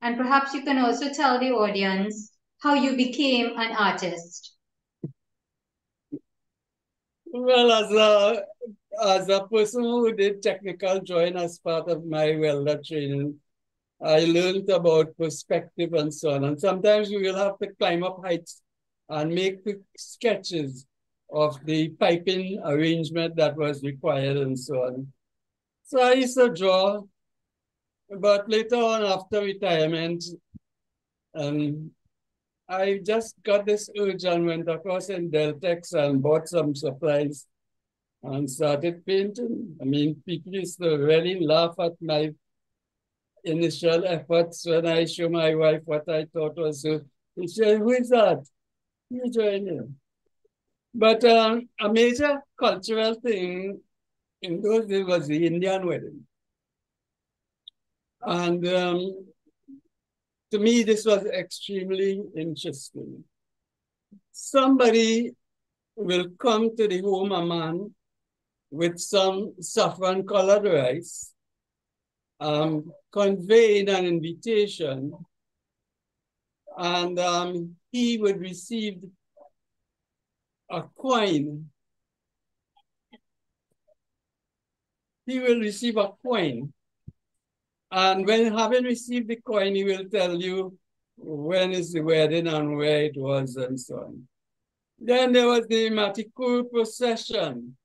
And perhaps you can also tell the audience how you became an artist. Well, as a person who did technical drawing as part of my welder training, I learned about perspective and so on. And sometimes we will have to climb up heights and make quick sketches of the piping arrangement that was required and so on. So I used to draw, but later on after retirement, I just got this urge and went across in Deltex and bought some supplies and started painting. I mean, people used to really laugh at my initial efforts when I show my wife what I thought was so. She said, "Who is that? You join him." But a major cultural thing in those days was the Indian wedding. And to me, this was extremely interesting. Somebody will come to the home, a man, with some saffron-colored rice, conveying an invitation, and he would receive a coin. He will receive a coin. And when having received the coin, he will tell you when is the wedding and where it was and so on. Then there was the Matikuru procession,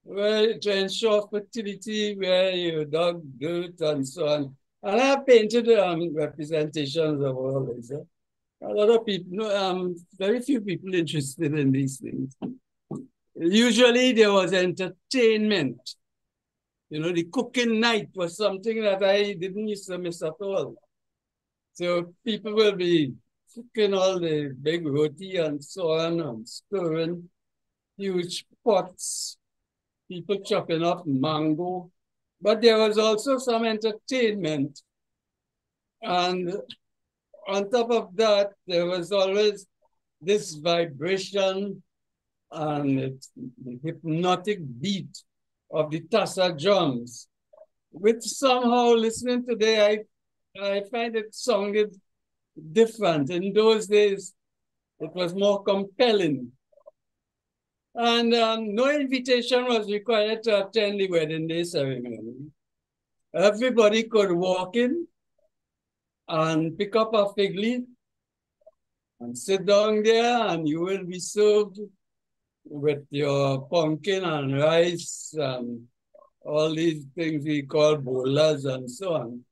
where to ensure fertility, where you dug dirt and so on. And I have painted representations of all this. A lot of people, very few people interested in these things. Usually there was entertainment. You know, the cooking night was something that I didn't used to miss at all. So people will be cooking all the big roti and so on and stirring huge pots, people chopping up mango. But there was also some entertainment. And on top of that, there was always this vibration and the hypnotic beat of the tassa drums, which somehow, listening today, I find it sounded different. In those days, it was more compelling. And no invitation was required to attend the wedding day ceremony. Everybody could walk in and pick up a fig leaf and sit down there, and you will be served with your pumpkin and rice and all these things we call bolas and so on,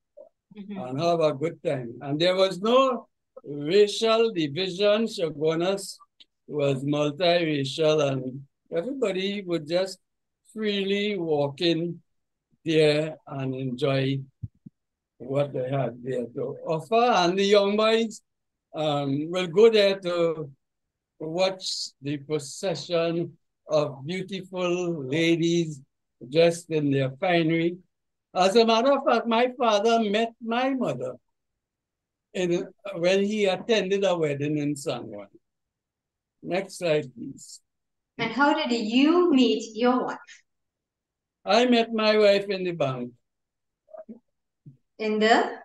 and have a good time. And there was no racial division. Chaguanas was multiracial, and everybody would just freely walk in there and enjoy what they had there to offer. And the young boys will go there to watch the procession of beautiful ladies dressed in their finery. As a matter of fact, my father met my mother when he attended a wedding in San Juan. Next slide, please. And how did you meet your wife? I met my wife in the bank. In the?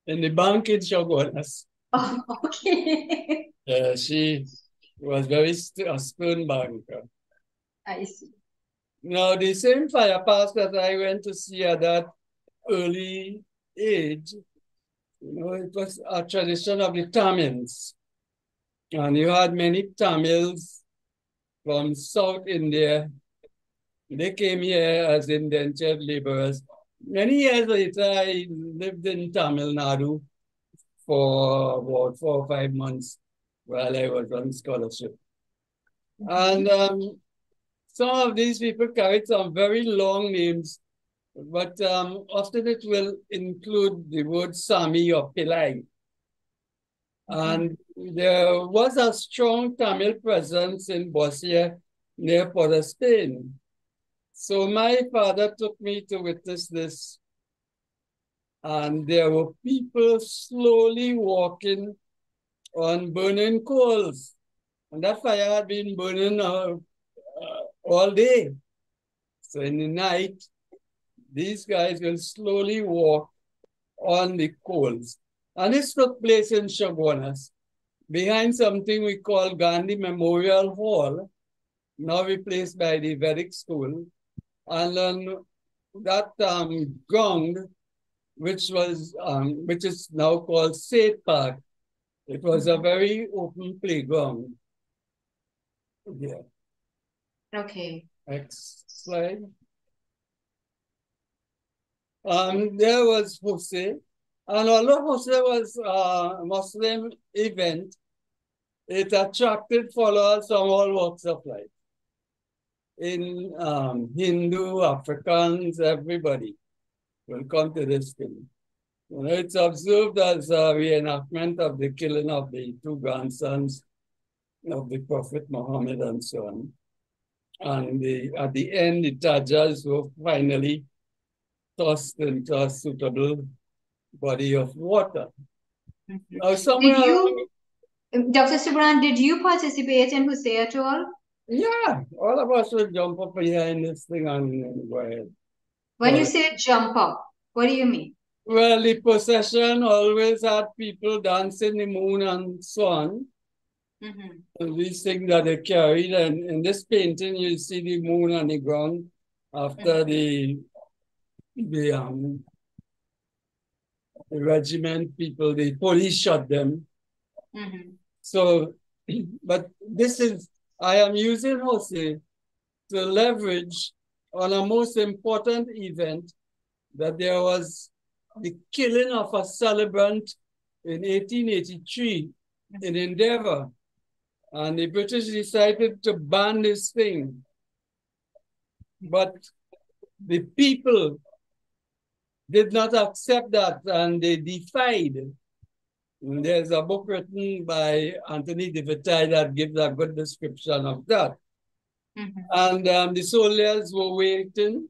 In the bank in Chaguanas. Oh, okay. She was very a stern banker. I see. Now, the same fire pass that I went to see at that early age it was a tradition of the Tamils. And you had many Tamils from South India. They came here as indentured laborers. Many years later, I lived in Tamil Nadu for about 4 or 5 months while I was on scholarship. And some of these people carried some very long names, but often it will include the word Sami or Pillai. And there was a strong Tamil presence in Bosnia near Port of Spain. So my father took me to witness this. And there were people slowly walking on burning coals. And that fire had been burning all day. So in the night, these guys will slowly walk on the coals. And this took place in Chaguanas, behind something we call Gandhi Memorial Hall, now replaced by the Vedic School. And on that ground, which is now called State Park, it was a very open playground. Yeah. Okay. Next slide. There was Hoseh. And although Hoseh was a Muslim event, it attracted followers from all walks of life. In Hindu, Africans, everybody will come to this thing. It's observed as a reenactment of the killing of the 2 grandsons of the Prophet Muhammad and so on. And at the end, the Tajas were finally tossed into a suitable body of water. Now, somewhere Dr. Subran, did you participate in Hoseh at all? Yeah, all of us would jump up behind this thing and go ahead. When you say jump up, what do you mean? Well, the procession always had people dancing the moon and so on. And these things that they carried. And in this painting, you see the moon on the ground after the regiment people, the police shot them. So, but I am using Hoseh to leverage on a most important event, that there was the killing of a celebrant in 1883 in Endeavour. And the British decided to ban this thing. But the people did not accept that, and they defied. And there's a book written by Anthony de Vitale that gives a good description of that. And the soldiers were waiting.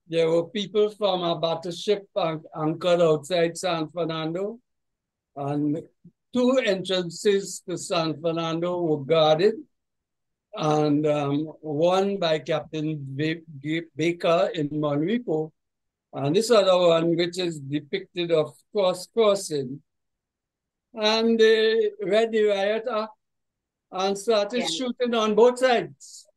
There were people from a battleship anchored outside San Fernando, and 2 entrances to San Fernando were guarded, and one by Captain Baker in Monrico, and this other one, which is depicted of crossing. And they read the riot act and started shooting on both sides.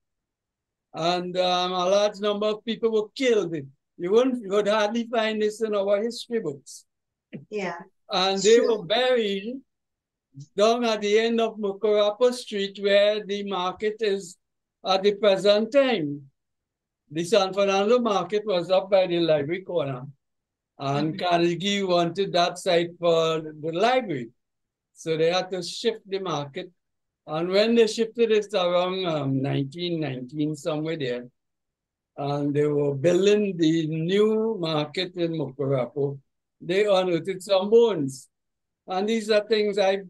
And a large number of people were killed. You would hardly find this in our history books. Yeah. And they were buried down at the end of Mukurapo Street, where the market is at the present time. The San Fernando market was up by the library corner. And Carnegie wanted that site for the library. So they had to shift the market. And when they shifted it around 1919, somewhere there, and they were building the new market in Mukurapo, they unearthed some bones. And these are things I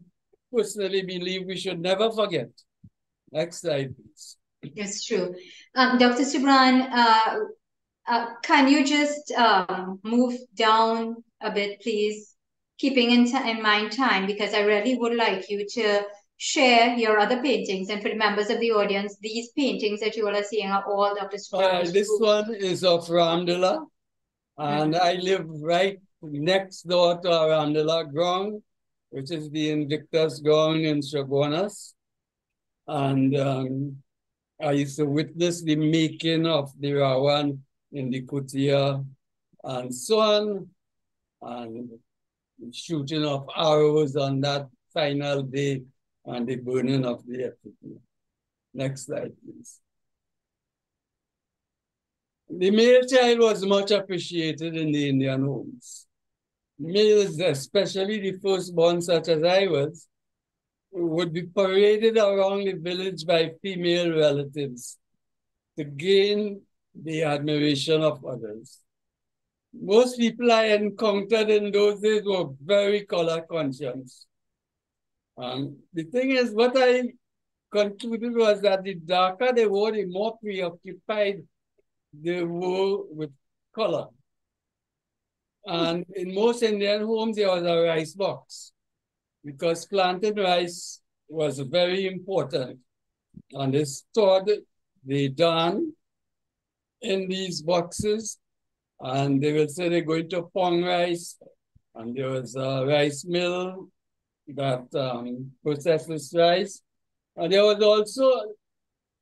personally believe we should never forget. Next slide, please. It's true. Dr. Subran, can you just move down a bit, please? Keeping in mind time, because I really would like you to share your other paintings. And for the members of the audience, these paintings that you all are seeing are all Dr. Subran's. This one is of Ramdala, and I live right next door to our Ramdala ground, which is the Invictus ground in Chaguanas. And I used to witness the making of the Rawan in the Kutia and so on. And shooting of arrows on that final day and the burning of the effigy. Next slide, please. The male child was much appreciated in the Indian homes. Males, especially the firstborn, such as I was, would be paraded around the village by female relatives to gain the admiration of others. Most people I encountered in those days were very color conscious. The thing is, what I concluded was that the darker they were, the more preoccupied they were with color. And in most Indian homes, there was a rice box because planted rice was very important. And they stored the darn in these boxes, and they will say they're going to pong rice, and there was a rice mill that processes rice. And there was also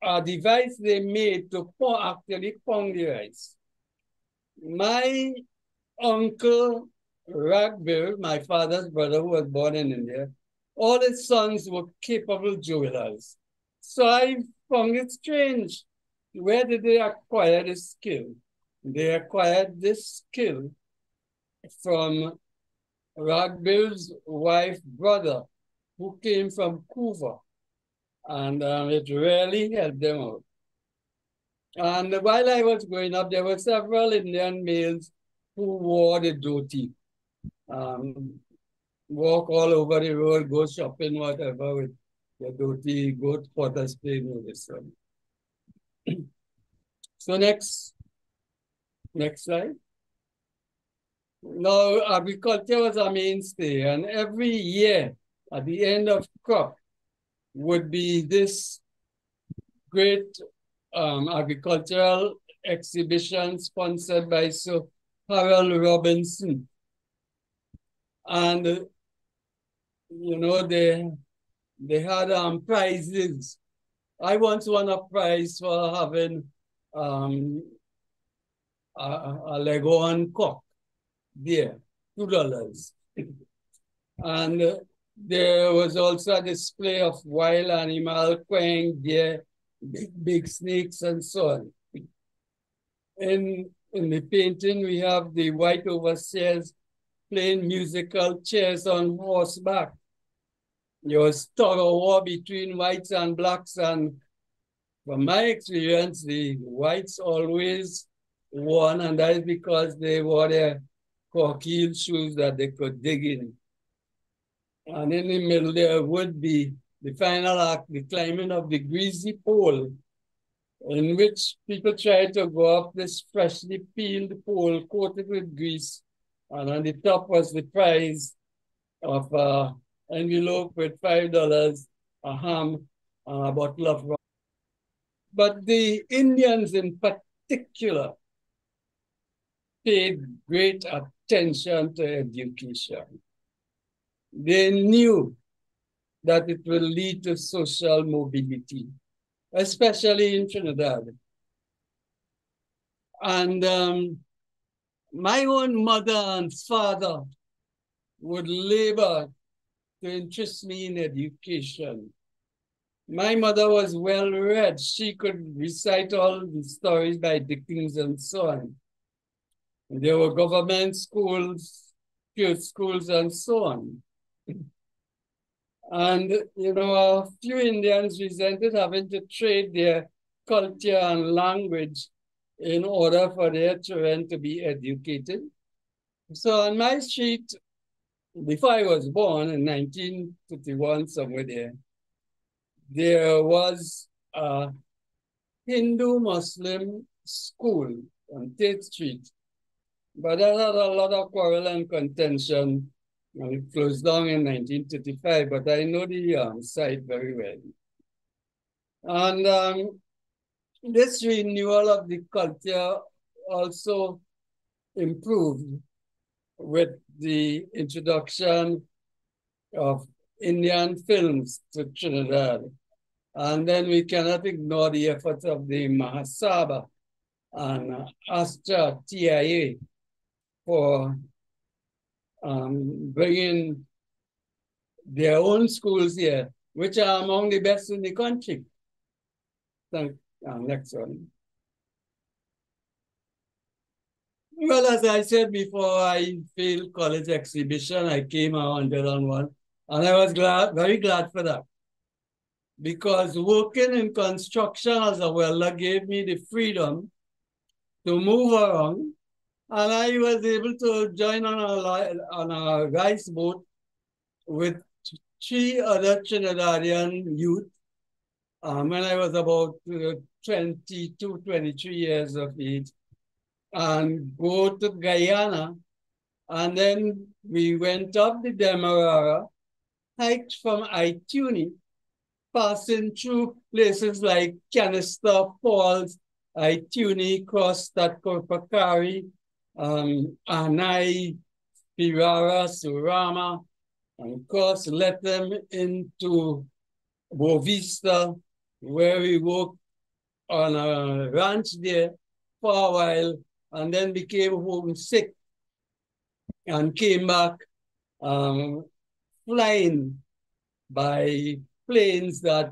a device they made to actually pong the rice. My uncle Ragbir, my father's brother, who was born in India, all his sons were capable jewelers. So I found it strange. Where did they acquire this skill? They acquired this skill from Ragbir's wife brother, who came from Cuba. And it really helped them out. And while I was growing up, there were several Indian males who wore the dhoti. Walk all over the road, go shopping, whatever, with the dhoti, go to Potter's Place with this one. So next slide. Now, agriculture was a mainstay, and every year at the end of crop would be this great agricultural exhibition sponsored by Sir Harold Robinson. And, you know, they had prizes. I once won a prize for having a Leghorn cock there, $2. And there was also a display of wild animal, quail, deer, big snakes, and so on. In the painting, we have the white overseers playing musical chairs on horseback. There was tug of war between whites and blacks, and from my experience, the whites always won, and that is because they wore their cork-heel shoes that they could dig in. And in the middle, there would be the final act, the climbing of the greasy pole, in which people try to go up this freshly peeled pole coated with grease. And on the top was the prize of an envelope with $5, a ham, and a bottle of rum. But the Indians in particular paid great attention to education. They knew that it will lead to social mobility, especially in Trinidad. And my own mother and father would labor to interest me in education. My mother was well read. She could recite all the stories by Dickens and so on. There were government schools, youth schools, and so on. And, you know, a few Indians resented having to trade their culture and language in order for their children to be educated. So on my street, before I was born in 1951, somewhere there was a Hindu-Muslim school on Tate Street. But that had a lot of quarrel and contention, and it closed down in 1935, but I know the site very well. And this renewal of the culture also improved with the introduction of Indian films to Trinidad. And then we cannot ignore the efforts of the Mahasabha and Astra TIA for bringing their own schools here, which are among the best in the country. Next one. Well, as I said before, I failed college exhibition. I came out 101, and I was very glad for that. Because working in construction as a welder gave me the freedom to move around, and I was able to join on a rice boat with 3 other Trinidadian youth when I was about 22, 23 years of age, and go to Guyana. And then we went up the Demerara, hiked from Ituni, passing through places like Canister Falls, Ituni, crossed at Korpakari, Anai, Pirara, Surama, and of course let them into Bovista, where we worked on a ranch there for a while, and then became homesick and came back flying by planes that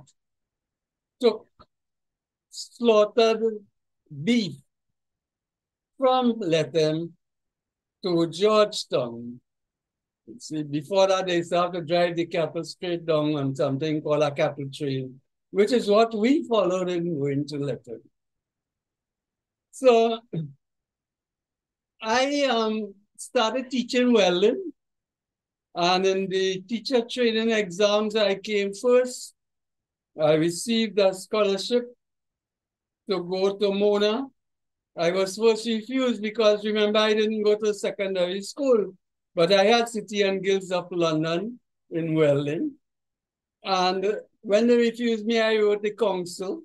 took slaughtered beef from Lethem to Georgetown. See, before that, they used to have to drive the cattle straight down on something called a cattle train, which is what we followed in going to Lethem. So I started teaching welding, and in the teacher training exams, I came first. I received a scholarship to go to Mona. I was first refused because, remember, I didn't go to secondary school, but I had City and Guilds of London in welding. And when they refused me, I wrote the council.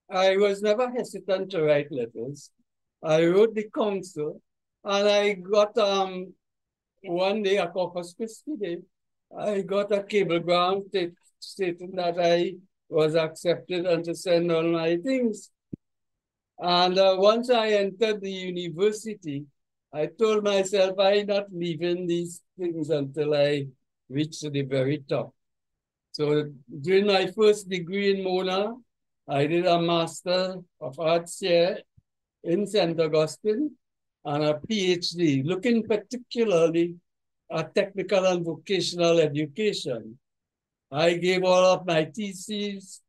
I was never hesitant to write letters. I wrote the council, and I got one day, a Corpus Christi Day, I got a cablegram stating that I was accepted and to send all my things. And once I entered the university, I told myself I'm not leaving these things until I reach the very top. So during my first degree in Mona, I did a Master of Arts here in St. Augustine and a PhD, looking particularly at technical and vocational education. I gave all of my theses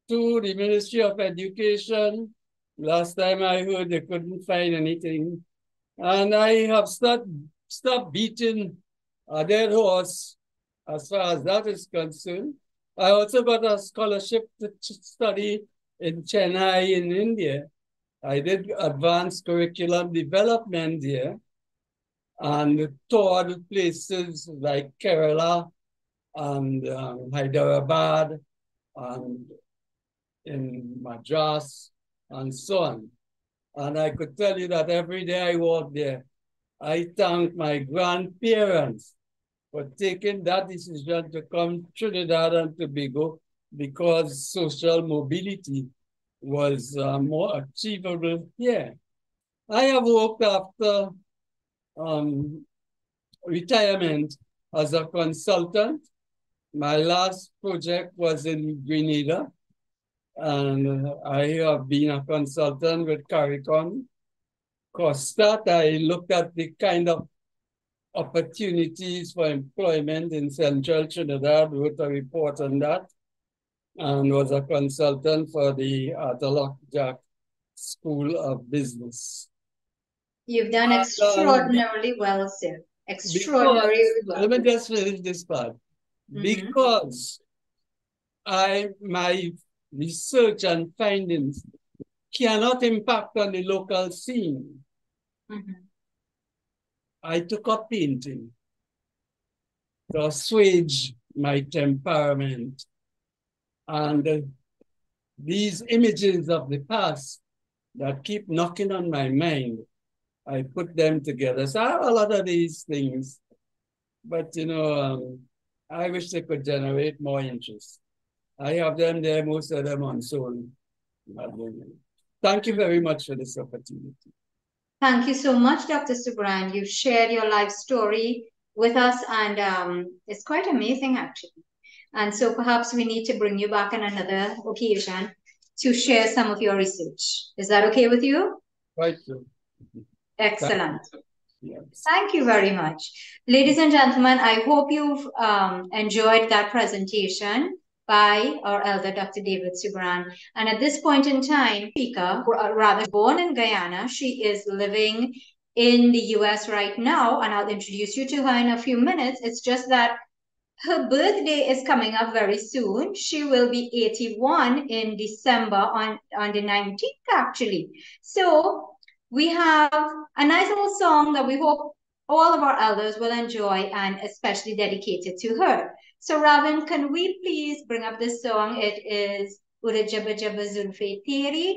to the Ministry of Education. Last time I heard they couldn't find anything. And I have stopped beating a dead horse as far as that is concerned. I also got a scholarship to study in Chennai in India. I did advanced curriculum development there and toured places like Kerala and Hyderabad and in Madras and so on. And I could tell you that every day I walk there, I thank my grandparents for taking that decision to come to Trinidad and Tobago because social mobility was more achievable here. I have worked after retirement as a consultant. My last project was in Grenada, and I have been a consultant with CARICOM. That I looked at the kind of opportunities for employment in Central Trinidad, wrote a report on that, and was a consultant for the Atalock Jack School of Business. You've done extraordinarily well, sir. Extraordinarily well. Let me just finish this part. Because my research and findings cannot impact on the local scene, I took up painting to assuage my temperament. And these images of the past that keep knocking on my mind, I put them together. So I have a lot of these things, but you know, I wish they could generate more interest. I have them there, most of them unsold. Thank you very much for this opportunity. Thank you so much, Dr. Subran. You've shared your life story with us, and it's quite amazing, actually. And so perhaps we need to bring you back on another occasion to share some of your research. Is that okay with you? Right. So. Excellent. Yes. Thank you very much. Ladies and gentlemen, I hope you've enjoyed that presentation by our elder Dr. David Subran. And at this point in time, speaker, rather born in Guyana, she is living in the US right now, and I'll introduce you to her in a few minutes. It's just that her birthday is coming up very soon. She will be 81 in December on the 19th, actually. So we have a nice little song that we hope all of our elders will enjoy, and especially dedicated to her. So Ravin, can we please bring up this song? It is Ura Jabba Jabba Zulfe Teri,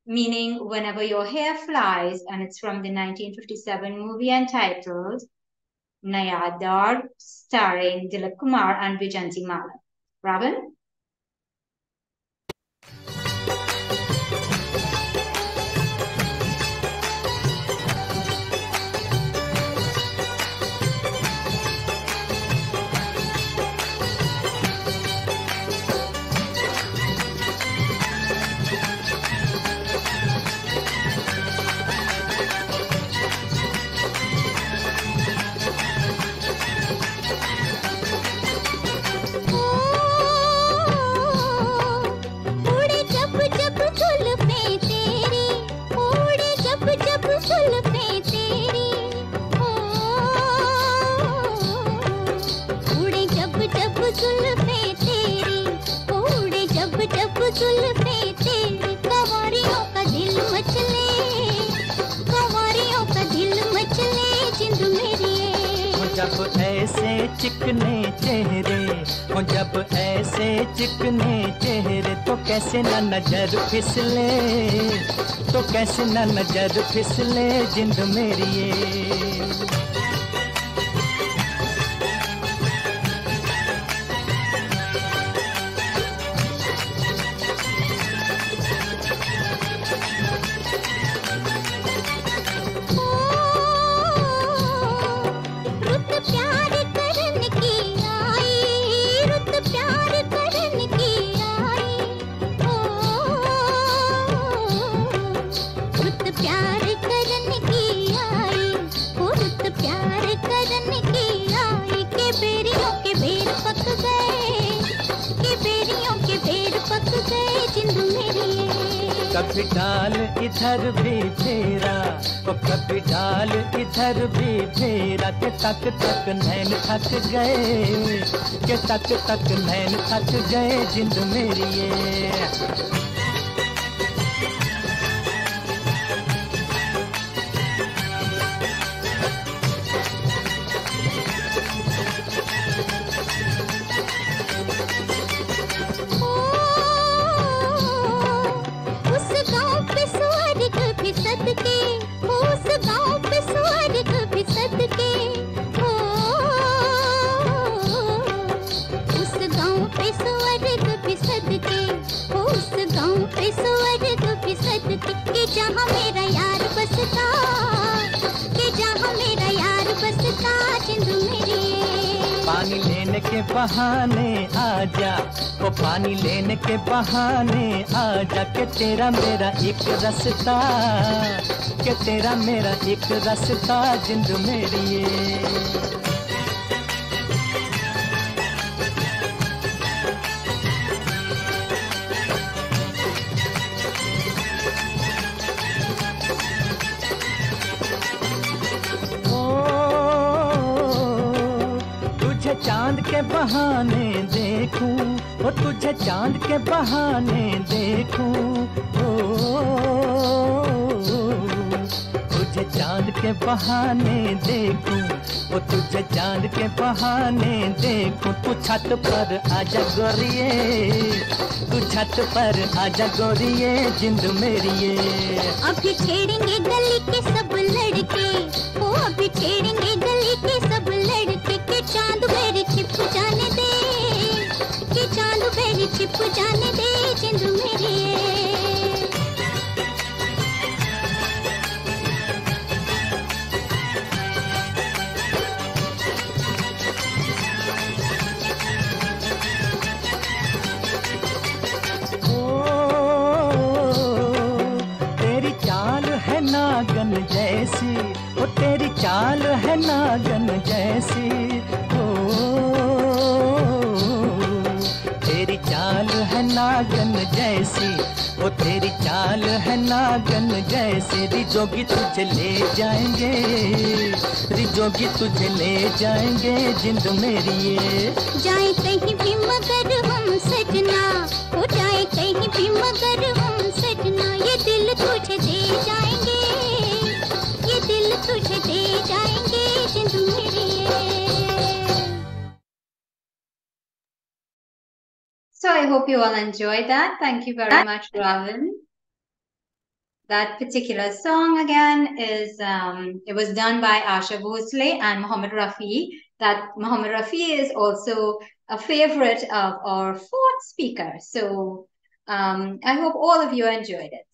meaning whenever your hair flies, and it's from the 1957 movie entitled Nayadar, starring Dilip Kumar and Vijanti Mala. Ravin? जब ऐसे चिकने चेहरे हो, जब ऐसे चिकने चेहरे तो कैसे न नजर फिसले, तो कैसे न नजर फिसले जिंद मेरी ये। कभी डाल इधर भी फेरा, ओ कभी डाल इधर भी फेरा, के तक तक नैन थक गए, के तक तक नैन थक गए जिंद मेरी ये। जहाँ मेरा यार बसता, कि जहाँ मेरा यार बसता जिंद मेरी। पानी लेने के बहाने आजा, ओ पानी लेने के बहाने आजा, के तेरा मेरा एक रास्ता, के तेरा मेरा एक रास्ता जिंद मेरी ये। चांद के बहाने देखूं, ओ तुझे चांद के बहाने देखूं, ओ तुझे चांद के बहाने देखूं, ओ तुझे चांद के बहाने देखूं। तू छत पर आजा गोरिये, तू छत पर आजा गोरिये जिंद मेरी ये। अभी छेड़ेंगे गली के सब लड़के, ओ अभी छेड़ेंगे गली के सब लड़के, के चांद मेरे छिप जाने दे, के चांद मेरे छिप जाने दे जिंद मेरी। जैसी हो, तेरी चाल है नागन जैसी, ओ तेरी चाल है नागन जैसी। रिजोगी तुझे ले जाएंगे, रिजोगी तुझे ले जाएंगे जिंद मेरी ये। जाए कहीं भी मगर हम सजना, हो जाए कहीं भी मगर हम सजना, ये दिल तुझे दे जाएंगे, ये दिल तुझे दे जाएंगे जिंद मेरी ये। So I hope you all enjoyed that. Thank you very much, Ravin. That particular song again is it was done by Asha Bhosle and Mohammed Rafi. That Mohammed Rafi is also a favorite of our fourth speaker. So I hope all of you enjoyed it.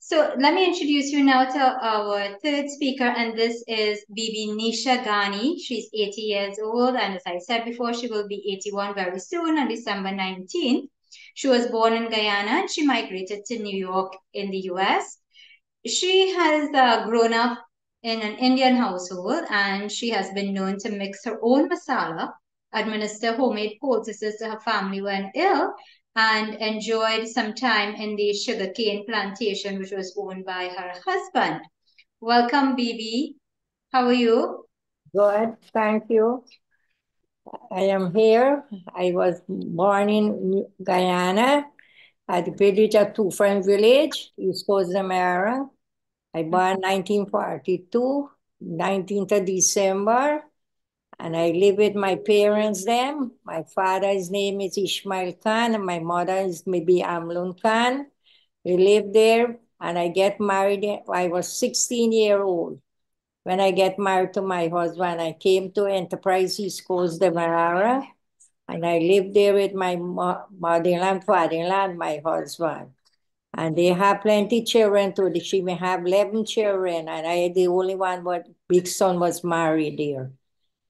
So let me introduce you now to our third speaker, and this is Bibi Nisha Ghani. She's 80 years old, and as I said before, she will be 81 very soon on December 19th. She was born in Guyana and she migrated to New York in the US. She has grown up in an Indian household, and she has been known to mix her own masala, administer homemade poultices to her family when ill, and enjoyed some time in the sugarcane plantation, which was owned by her husband. Welcome, Bibi. How are you? Good, thank you. I am here. I was born in Guyana at the village of Two Friend Village, East Coast Zamara. I born 1942, 19th of December, and I live with my parents then. My father's name is Ishmael Khan, and my mother is maybe Amlun Khan. We lived there, and I get married. I was 16-year-old. When I get married to my husband, I came to Enterprise East Coast, Demerara, and I lived there with my mother-in-law and father-in-law and my husband. And they have plenty children too. She may have 11 children, and I the only one, but big son was married there.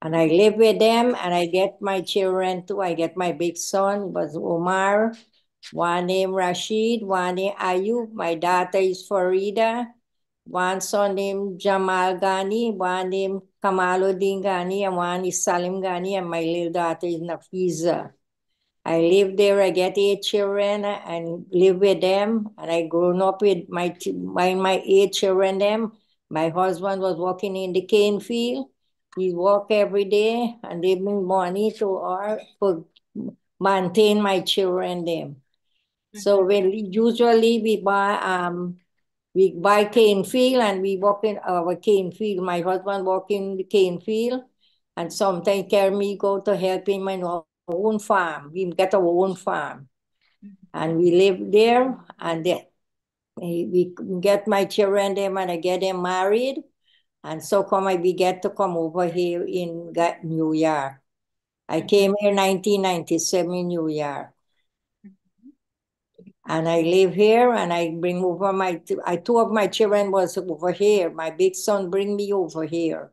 And I live with them, and I get my children too. I get my big son, was Omar, one named Rashid, one named Ayub. My daughter is Farida. One son named Jamal Ghani, one named Kamaluddin Ghani, and one is Salim Ghani, and my little daughter is Nafiza. I live there, I get 8 children and live with them, and I grown up with my 8 children them. My husband was working in the cane field. He work every day, and they bring money to maintain my children them. So usually we buy cane field, and we work in our cane field. My husband work in the cane field, and sometimes carry me go to help him in our own farm. We get our own farm, and we live there, and we get my children them, and I get them married, and so we get to come over here in New York. I came here 1997 in New York. And I live here, and I bring over two of my children was over here. My big son bring me over here.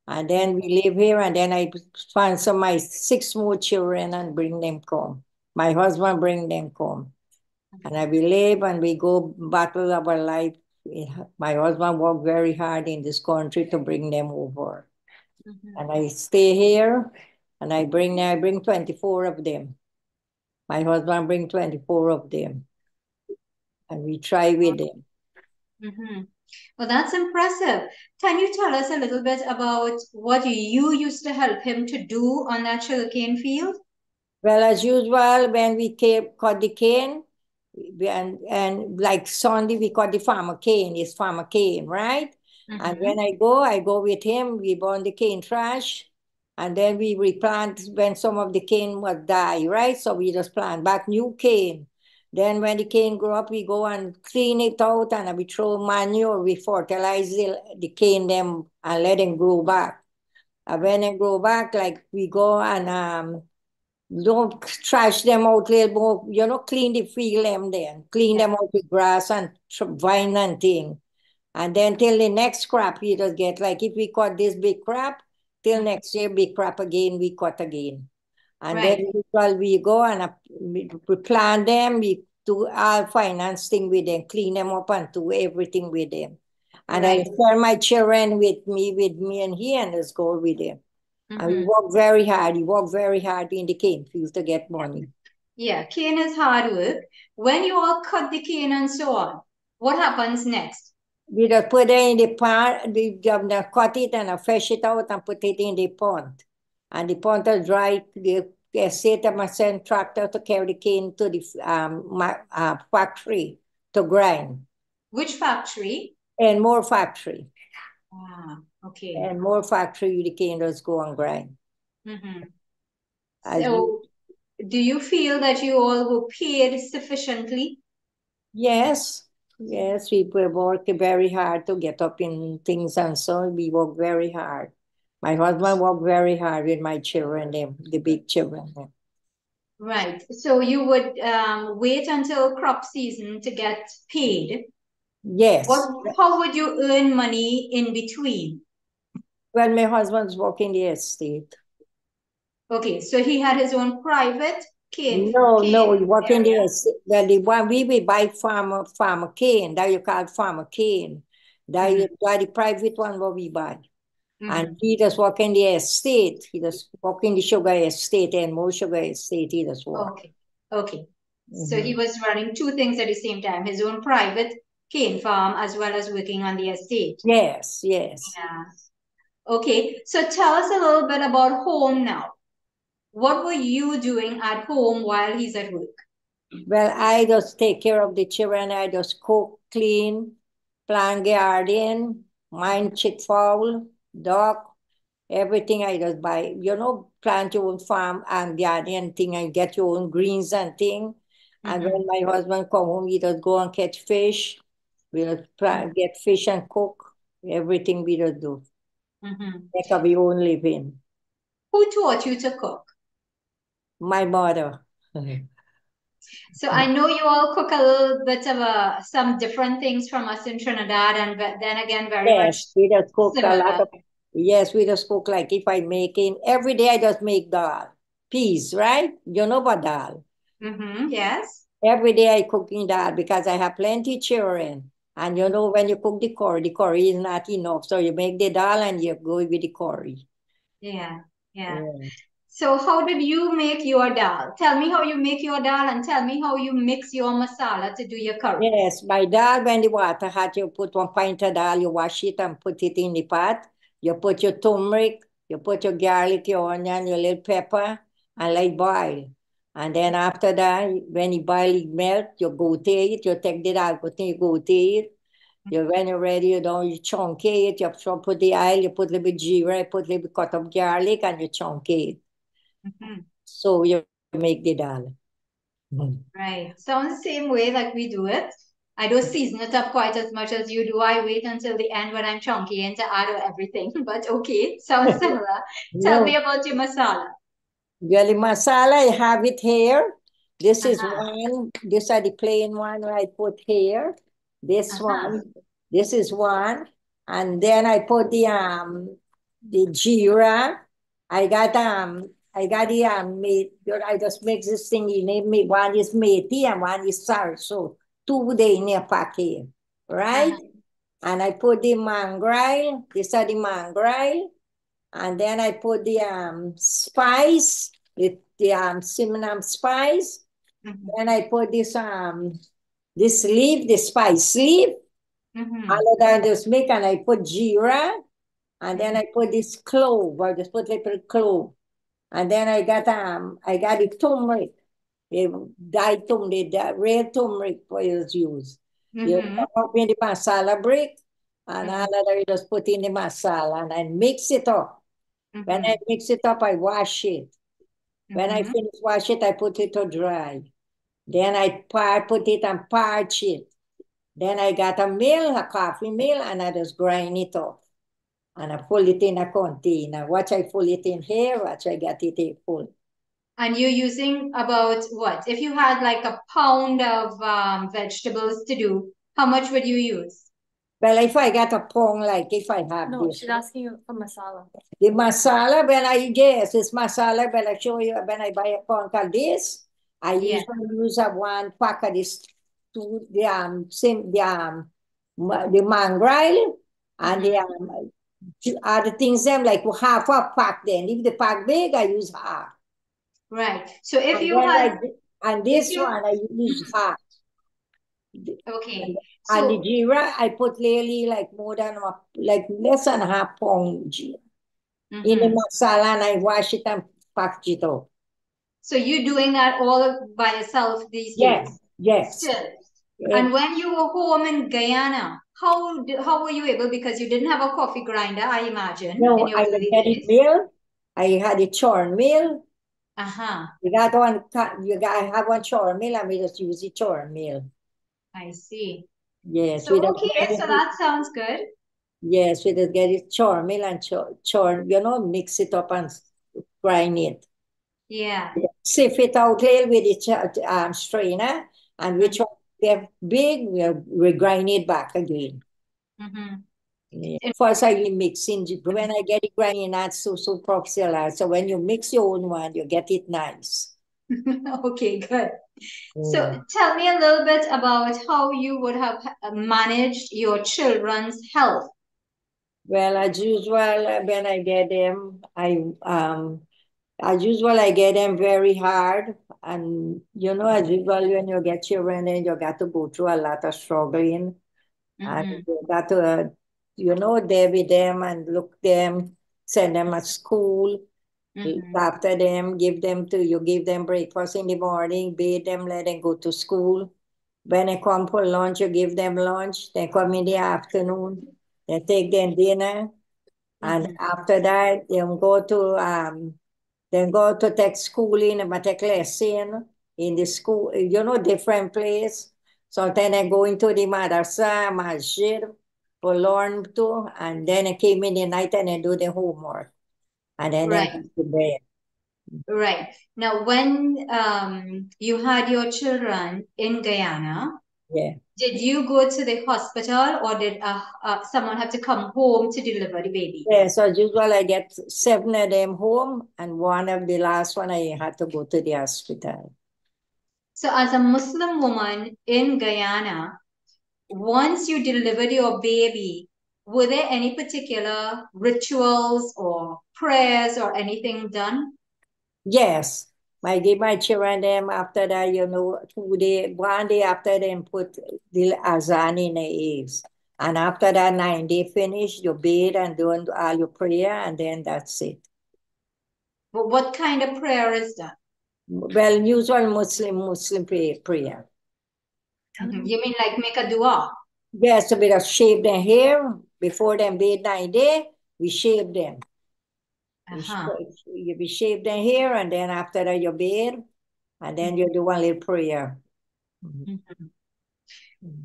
And then we live here, and then I find my 6 more children and bring them come. My husband bring them come. And we live, and we go battle our life. My husband worked very hard in this country to bring them over. And I stay here, and I bring 24 of them. My husband bring 24 of them. And we try with them. Well, that's impressive. Can you tell us a little bit about what you used to help him to do on that sugarcane field? Well, as usual, when we cut the cane, and like Sunday, we cut the farmer cane, it's farmer cane, right? And when I go with him, we burn the cane trash, and then we replant when some of the cane was die, right? So we just plant back new cane. Then when the cane grow up, we go and clean it out, and we throw manure, we fertilize the cane them and let them grow back. And when they grow back, like we go and don't trash them out a little more, clean the field them then, clean them out with grass and vine and thing. And then till the next crop, you just get like if we cut this big crop, till next year, big crop again, we cut again. And then we go and we plant them, we do all financing with them, clean them up and do everything with them. And I share my children with me and he, and let's go with them. And we work very hard. He worked very hard in the cane field to get money. Yeah, cane is hard work. When you all cut the cane and so on, what happens next? We just put it in the pond, we cut it and fresh it out and put it in the pond. And the pond is dry. The estate must send tractor to carry the cane to the factory to grind. Which factory? And more factory. Ah, okay. And more factory, the cane does go and grind. So, do you feel that you all were paid sufficiently? Yes. Yes, we work very hard to get up in things, and so we work very hard. My husband worked very hard with my children, the big children. Right. So you would wait until crop season to get paid. Yes. How would you earn money in between? Well, my husband's working the estate. Okay, so he had his own private cane. No, he work in the estate. Well, the one we buy farmer cane, that you call farmer cane. That you buy the private one what we buy. And he just work in the estate. He just work in the sugar estate and more sugar estate. He just work. Okay. So he was running two things at the same time: his own private cane farm as well as working on the estate. Yes. Yeah. Okay. So tell us a little bit about home now. What were you doing at home while he's at work? Well, I just take care of the children. I just cook, clean, plant garden, mind chick fowl, dog, everything I just buy. Plant your own farm and garden thing and get your own greens and thing. And when my husband come home, he just go and catch fish. We just get fish and cook. Everything we just do. Make up your own living. Who taught you to cook? My mother. So I know you all cook a little bit of some different things from us in Trinidad, and then again, very much we just cook similar. a lot of. Yes, we just cook like if I'm making every day. I just make dal, peas, right? You know about dal. Yes. Every day I cooking dal because I have plenty children, and when you cook the curry is not enough, so you make the dal and you go with the curry. Yeah. So how did you make your dal? Tell me how you make your dal and tell me how you mix your masala to do your curry. Yes, my dal, when the water hot, you put 1 pint of dal, you wash it and put it in the pot. You put your turmeric, you put your garlic, your onion, your little pepper, and let it boil. And then after that, when it boil, it melt, you go to it, you take the dal, you go to it. When you're ready, you chunk it, you put the oil, you put a little bit jeera, you put a little bit cut up garlic, and you chunk it. So you make the dal. Right. Sounds the same way like we do it. I don't season it up quite as much as you do. I wait until the end when I'm chunky and to add everything. But okay, sounds similar. Tell me about your masala. Well, the masala, I have it here. This is one. These are the plain one I put here. This one. This is one. And then I put the jeera. I got I just mix this thing in it. One is methi and one is sarso. 2 days in a packet, right? And I put the mangrel. These are the mangrel. And then I put the spice, the cinnamon spice. Then I put this leaf, the spice leaf. All of that I just make, and I put jeera. And then I put this clove. I just put little clove. And then I got the turmeric. The red turmeric was used. You put in the masala brick, and all of that you just put in the masala, and I mix it up. When I mix it up, I wash it. When I finish wash it, I put it to dry. Then I put it and parch it. Then I got a coffee mill, and I just grind it up. And I pull it in a container. Watch I pull it in here, watch I get it in full. And you're using about what? If you had like a pound of vegetables to do, how much would you use? Well, if I got a pound, like if I have No, this. she's asking you for masala. The masala, it's masala, I show you when I buy a pound of this, I usually use a 1 pack of this the mangrel and other things them like half a pack then. If the pack big, I use half. Right. So if And you then had, and this one I use half. okay. And the So jeera, I put really like more than like less than half pound jeera in the masala, and I wash it and pack it up. so you're doing that all by yourself these Yes, days? yes. Still. Yes. And when you were home in Guyana, how were you able? Because you didn't have a coffee grinder, I imagine, in No, your I early had days. it mill. I had a churn mill. Uh-huh. You got one. I have one churn mill, and we just use the churn mill. I see. Yes, So okay, so that sounds good. Yes, we just get it churn mill and churn. Mix it up and grind it. Yeah. Sift it out little with the strainer, and which one get big, we grind it back again. Yeah. First, I mix in. When I get it grinding, not so proxilla. So when you mix your own one, you get it nice. Okay, good. So tell me a little bit about how you would have managed your children's health. Well, as usual, when I get them, as usual, I get them very hard. And, as usual, when you get children, then you got to go through a lot of struggling. And you got to, there with them and look them, send them at school, after them, give them breakfast in the morning, bathe them, let them go to school. When they come for lunch, you give them lunch. They come in the afternoon, they take them dinner. And after that, they go to take schooling, but take lesson in the school, different place. Sometimes I go into the madrasa, masjid, for learn too, and then I came in the night and I do the homework. And then I go to bed. Right. Now, when you had your children in Guyana, did you go to the hospital or did someone have to come home to deliver the baby? Yes, as usual, I get 7 of them home, and one of the last one, I had to go to the hospital. So as a Muslim woman in Guyana, once you delivered your baby, were there any particular rituals or prayers or anything done? Yes. I give my children them after that, 1 day after them put the azan in the ears. And after that 9 day finish, you bathe and do all your prayer, and then that's it. But what kind of prayer is that? Well, usual Muslim prayer. You mean like make a dua? Yes, so we just shave their hair before them bathe 9 day. We shave them. We shave their hair, and then after that you bathe, and then you do one little prayer.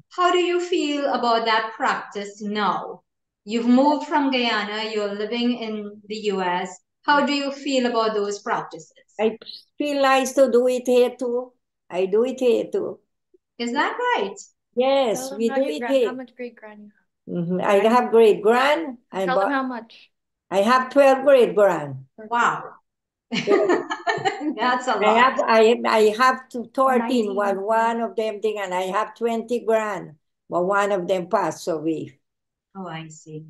How do you feel about that practice now? You've moved from Guyana, you're living in the US. How do you feel about those practices? I feel nice to do it here too. I do it here too. Is that right? Yes, we do it here. How much great grand you have? I have great grand. Tell them how much. I have 12 great grand. Wow. That's a lot. I have 13, well, one of them thing, and I have 20 grand, but one of them passed away. Oh, I see.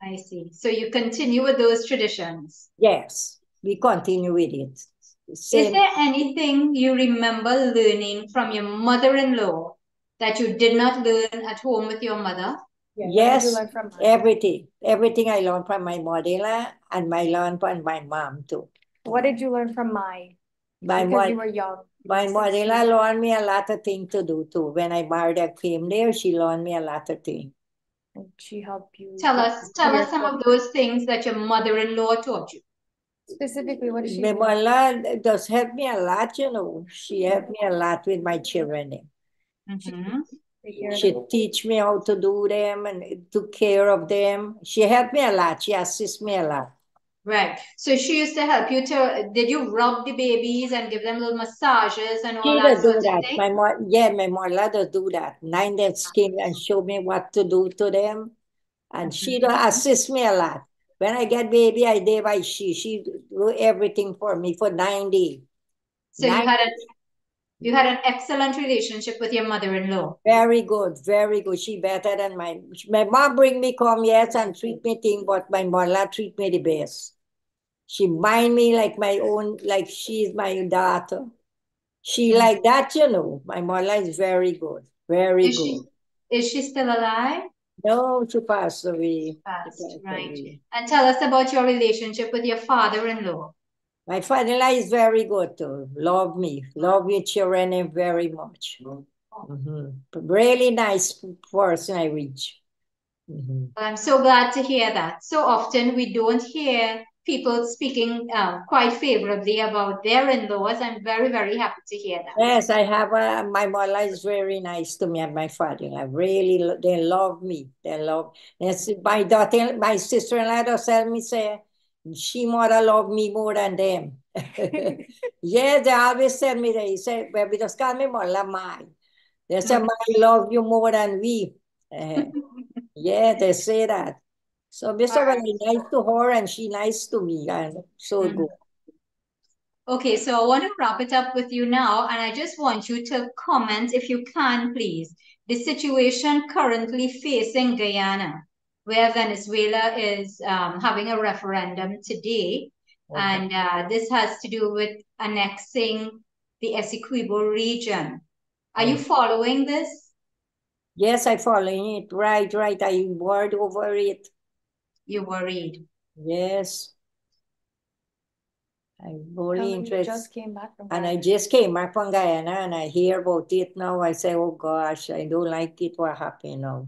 I see. So you continue with those traditions? Yes, we continue with it. Is there anything you remember learning from your mother-in-law that you did not learn at home with your mother? Yes, everything. Everything I learned from my mother and I learned from my mom too. What did you learn from because you were young? My mother learned me a lot of things to do too. When I married her, came there, she learned me a lot of things. And she helped you. Tell us some of those things that your mother-in-law taught you. Specifically, what did she do? My mother does help me a lot, She helped me a lot with my children. She teach me how to do them and took care of them. She helped me a lot. She assist me a lot. Right. So she used to help you did you rub the babies and give them little massages and all She that does sort do of that. thing? My mother does do that. 9 their skin and show me what to do to them. And she does assist me a lot. When I get baby, I day by she do everything for me for 9 days. So You had an excellent relationship with your mother-in-law. Very good, very good. She better than my mom bring me come, yes, and treat me thing, but my mother treat me the best. She mind me like my own, like she's my daughter. She like that, you know. My mother is very good, very good. Is she still alive? No, she passed away. Right. And tell us about your relationship with your father-in-law. My father-in-law is very good too. Love me, love your children very much. Really nice person I reach. I'm so glad to hear that. So often we don't hear people speaking quite favorably about their in-laws. I'm very, very happy to hear that. Yes, I have my mother is very nice to me and my father-in-law. Really, they love me. They love. Yes, my daughter, my sister-in-law does tell me say, she mother love me more than them. Yes, they always tell me that. He say, well, we just call me mother mine. They say, "I love you more than we." Yeah, they say that. So Mr. Very nice to her and she nice to me and so good. Okay, so I want to wrap it up with you now, and I just want you to comment, if you can, please, the situation currently facing Guyana, where Venezuela is having a referendum today, and this has to do with annexing the Essequibo region. Are you following this? Yes, I'm following it. Right. I'm worried over it. You're worried? Yes. I'm really interested. Just came back from and I just came back from Guyana and I hear about it now. I say, oh gosh, I don't like it. What happened now?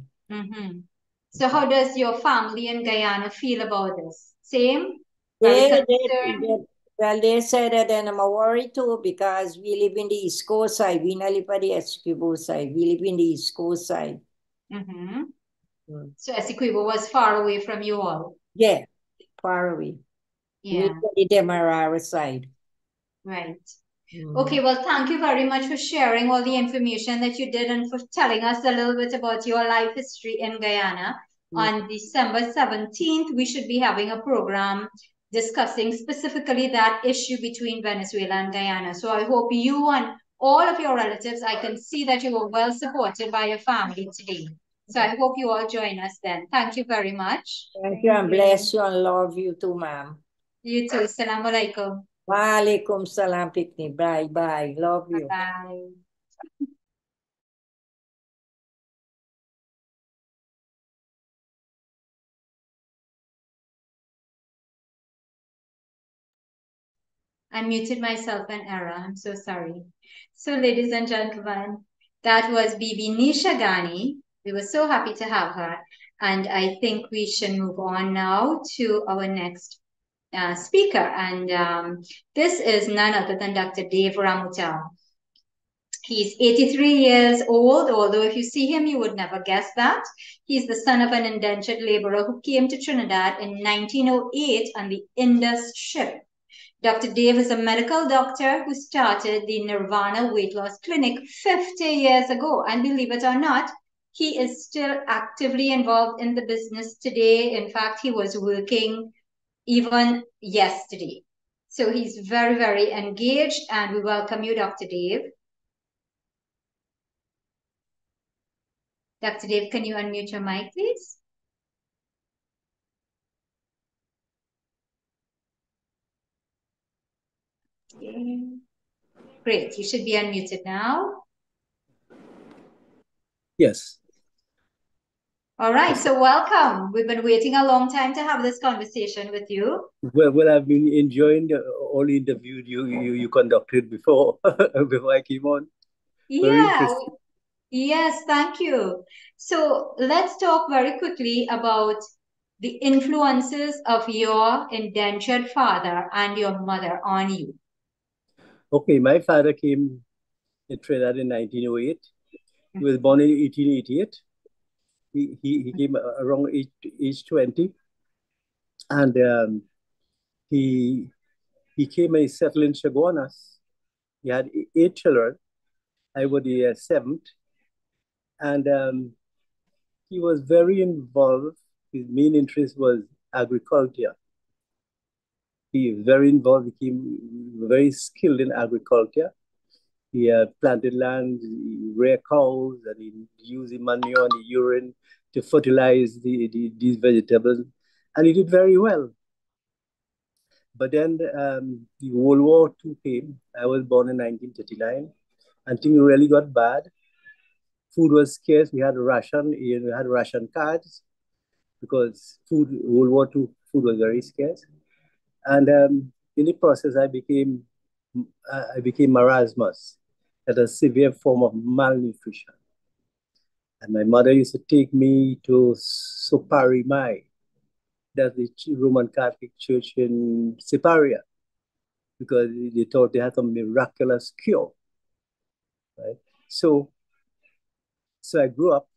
So how does your family in Guyana feel about this? Same? Yeah, well, they said that then I'm worried too because we live in the East Coast side. We don't live on the Essequibo side. We live in the East Coast side. So Essequibo was far away from you all? Yeah, far away. Yeah. We live on the Demerara side. Right. Okay, well, thank you very much for sharing all the information that you did and for telling us a little bit about your life history in Guyana. On December 17th, we should be having a program discussing specifically that issue between Venezuela and Guyana. So I hope you and all of your relatives, I can see that you were well supported by your family today. So I hope you all join us then. Thank you very much. Thank you and bless you and love you too, ma'am. You too. Assalamu alaikum. Wa alaikum salam, Picnic. Bye. Love you. Bye. I muted myself an error. I'm so sorry. So, ladies and gentlemen, that was Bibi Nisha Ghani. We were so happy to have her. And I think we should move on now to our next speaker. And this is none other than Dr. Dave Ramutal. He's 83 years old, although if you see him, you would never guess that. He's the son of an indentured laborer who came to Trinidad in 1908 on the Indus ship. Dr. Dave is a medical doctor who started the Nirvana Weight Loss Clinic 50 years ago. And believe it or not, he is still actively involved in the business today. In fact, he was working even yesterday. So he's very, very engaged, and we welcome you, Dr. Dave. Dr. Dave, can you unmute your mic, please? Okay. Great, you should be unmuted now. Yes. All right, so welcome. We've been waiting a long time to have this conversation with you. Well, I've been enjoying all the interviews you conducted before before I came on. Very interesting. Yes, thank you. So let's talk very quickly about the influences of your indentured father and your mother on you. Okay, my father came in Trinidad in 1908. He was born in 1888. He came around age 20. And he came and he settled in Chaguanas. He had 8 children. I was the 7th. And he was very involved. His main interest was agriculture. He was very involved. He became very skilled in agriculture. He planted land, he reared cows, and he used the manure and the urine to fertilize these vegetables, and he did very well. But then the World War II came. I was born in 1939, and things really got bad. Food was scarce. We had ration cards because World War II food was very scarce. And in the process, I became marasmus, that a severe form of malnutrition. And my mother used to take me to Soparimai, that's the Roman Catholic Church in Siparia, because they thought they had some miraculous cure. Right? So I grew up,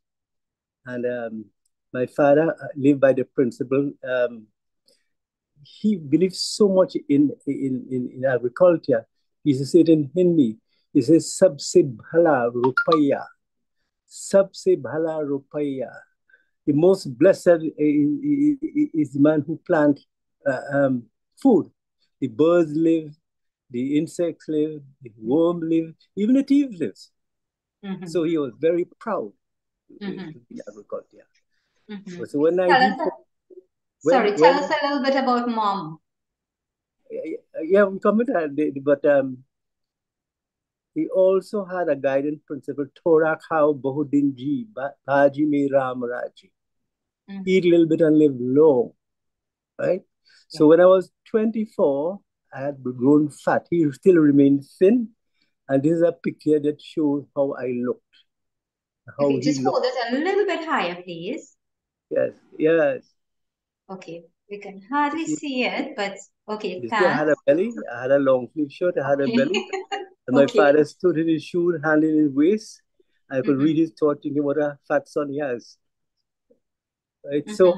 and my father lived by the principle. He believed so much in agriculture. He used to say it in Hindi. He says, "Sabse bhala rupaya, sabse bhala rupaya." The most blessed is the man who plants food. The birds live, the insects live, the worm live, even the thief lives. Mm-hmm. So he was very proud to be agriculture. Mm-hmm. So when tell us a little bit about mom. Yeah, we come with that, but he also had a guiding principle, Torah Khao Bahudinji, Bhaji Me Ram Raji. Eat a little bit and live long, right? Yeah. So when I was 24, I had grown fat. He still remained thin. And this is a picture that shows how I looked. Okay, just hold it a little bit higher, please. Yes, yes. Okay, we can hardly see it, but okay, you see, I had a belly. I had a long sleeve shirt. I had a belly. And my father stood in his shoe, hand in his waist. I could read his thought, thinking what a fat son he has. Right? So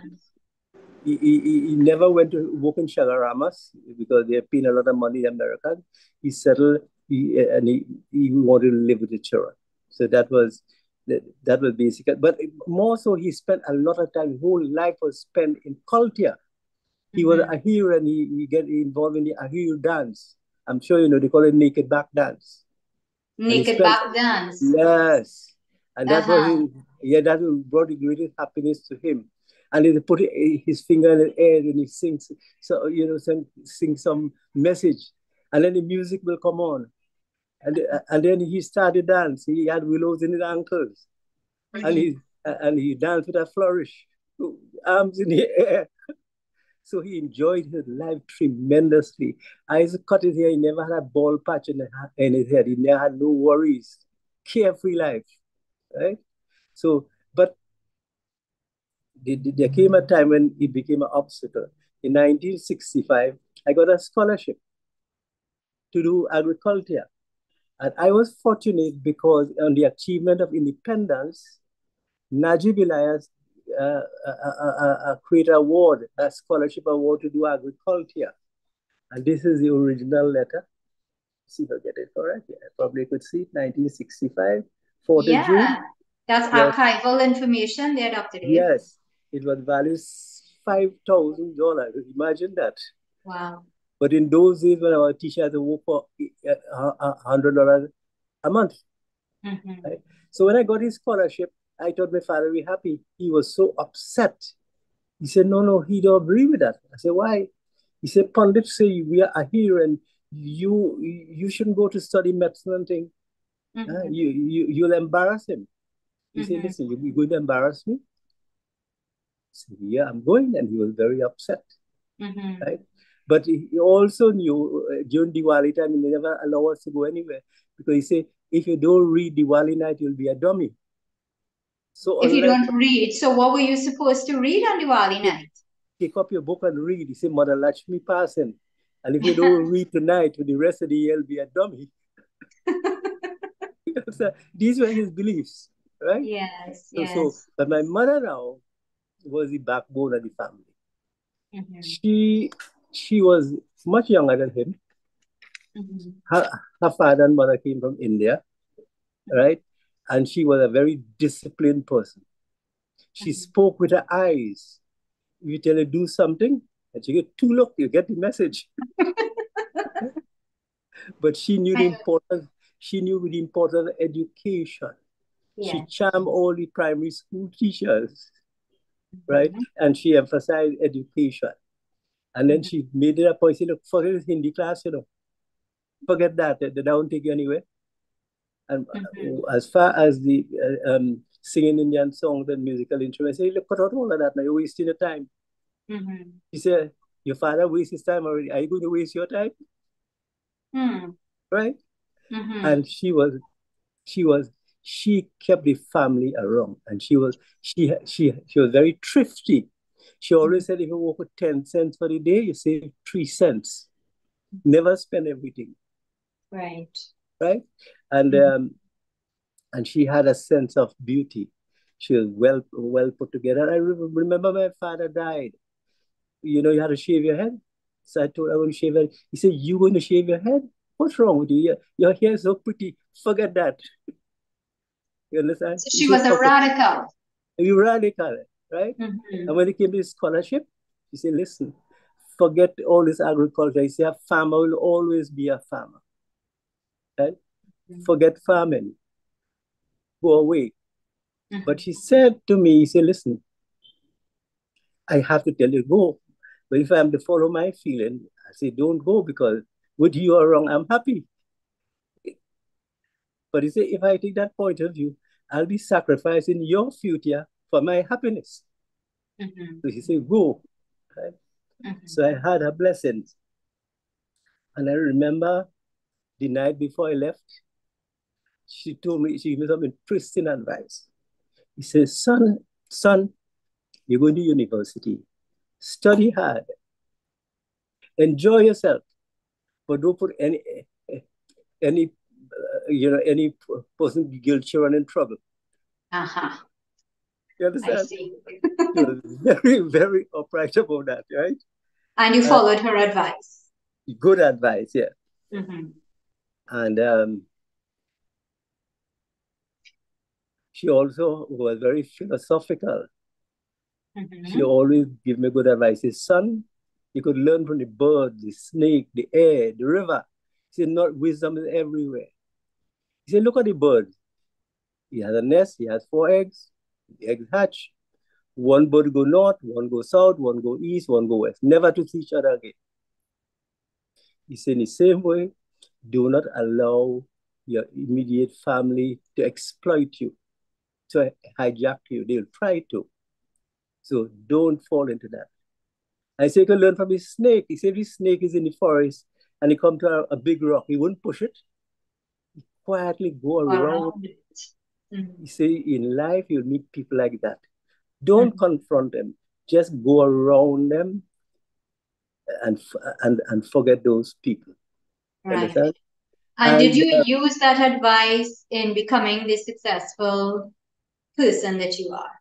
he never went to work in Shagaramas because they're paying a lot of money in America. He settled, and he wanted to live with the children. So that was basic. But more so, he spent a lot of time, his whole life was spent in culture. He was a hero, and he get involved in the Ahiru dance. I'm sure you know, they call it naked back dance. Naked back dance. Yes. And that was that brought the greatest happiness to him. And he put his finger in the air and he sings, so sing some message, and then the music will come on, and then he started dance. He had willows in his ankles, and he danced with a flourish, arms in the air. So he enjoyed his life tremendously. I used to cut his hair. He never had a bald patch in his head. He never had no worries. Carefree life, right? So, but there came a time when it became an obstacle. In 1965, I got a scholarship to do agriculture. And I was fortunate because on the achievement of independence, Najib Elias created an award, a scholarship award to do agriculture. And this is the original letter. See if I get it correct. Yeah, I probably could see it, 1965, 4th of June. That's archival information there, Dr. Dave. Yes, it was valued $5,000. Imagine that. Wow. But in those days when our teacher had to work for $100 a month. Right? So when I got his scholarship, I thought my father would be happy. He was so upset. He said, no, he don't agree with that. I said, why? He said, Pandit say we are here and you shouldn't go to study medicine and thing. You'll embarrass him. He said, listen, you're going to embarrass me? I said, yeah, I'm going. And he was very upset. Right? But he also knew during Diwali time, he never allow us to go anywhere because he said, if you don't read Diwali night, you'll be a dummy. So if you don't read, so what were you supposed to read on Diwali night? Pick up your book and read. He said, Mother Lakshmi passing. And if you don't read tonight, for the rest of the year, you'll be a dummy. So these were his beliefs, right? Yes, but my mother now was the backbone of the family. She was much younger than him. Her father and mother came from India, right? And she was a very disciplined person. She spoke with her eyes. You tell her do something, and she get look, you get the message. But she knew the importance. She knew the importance of education. Yes. She charmed all the primary school teachers, right? And she emphasized education. And then she made it a point, she said, look, forget this Hindi class, forget that, they don't take you anywhere. And as far as the singing Indian songs and musical instruments, I say, look, cut out all of that now, you're wasting your time. He said, your father wastes his time already. Are you going to waste your time? Right? And she kept the family around, and she was very thrifty. She always said, if you work for 10 cents for the day, you save 3 cents. Never spend everything. Right. Right? And she had a sense of beauty. She was well put together. I remember my father died. You had to shave your head. So I told her, I want to shave her head. He said, you going to shave your head? What's wrong with you? Your hair is so pretty. Forget that. You understand? So she was a radical. You radical, right? And when it came to scholarship, she said, listen, forget all this agriculture. He said, a farmer will always be a farmer. Right? Forget farming. Go away. But she said to me, he said, listen, I have to tell you, go. But if I'm to follow my feeling, I say, don't go, because with you are wrong, I'm happy. But he said, if I take that point of view, I'll be sacrificing your future for my happiness. So he said, go. Right? So I had her blessings. And I remember the night before I left, she told me, she gave me some interesting advice. He says, son, you're going to university. Study hard. Enjoy yourself. But don't put any person, guilt children in trouble. You understand? I see. She was very, very upright about that, right? And you followed her advice. Good advice, yeah. And she also was very philosophical. She always gave me good advice. She said, son, you could learn from the bird, the snake, the air, the river. She said, not wisdom is everywhere. He said, look at the bird. He has a nest, he has 4 eggs. The eggs hatch. One bird go north, one go south, one go east, one go west. Never to see each other again. He said, in the same way, do not allow your immediate family to exploit you, to hijack you. They'll try to. So don't fall into that. I say you can learn from his snake. He said, if his snake is in the forest and he come to a big rock, he wouldn't push it. He quietly go around it. You say, in life, you'll meet people like that. Don't confront them. Just go around them and forget those people. Right. Understand? And did you use that advice in becoming the successful person that you are?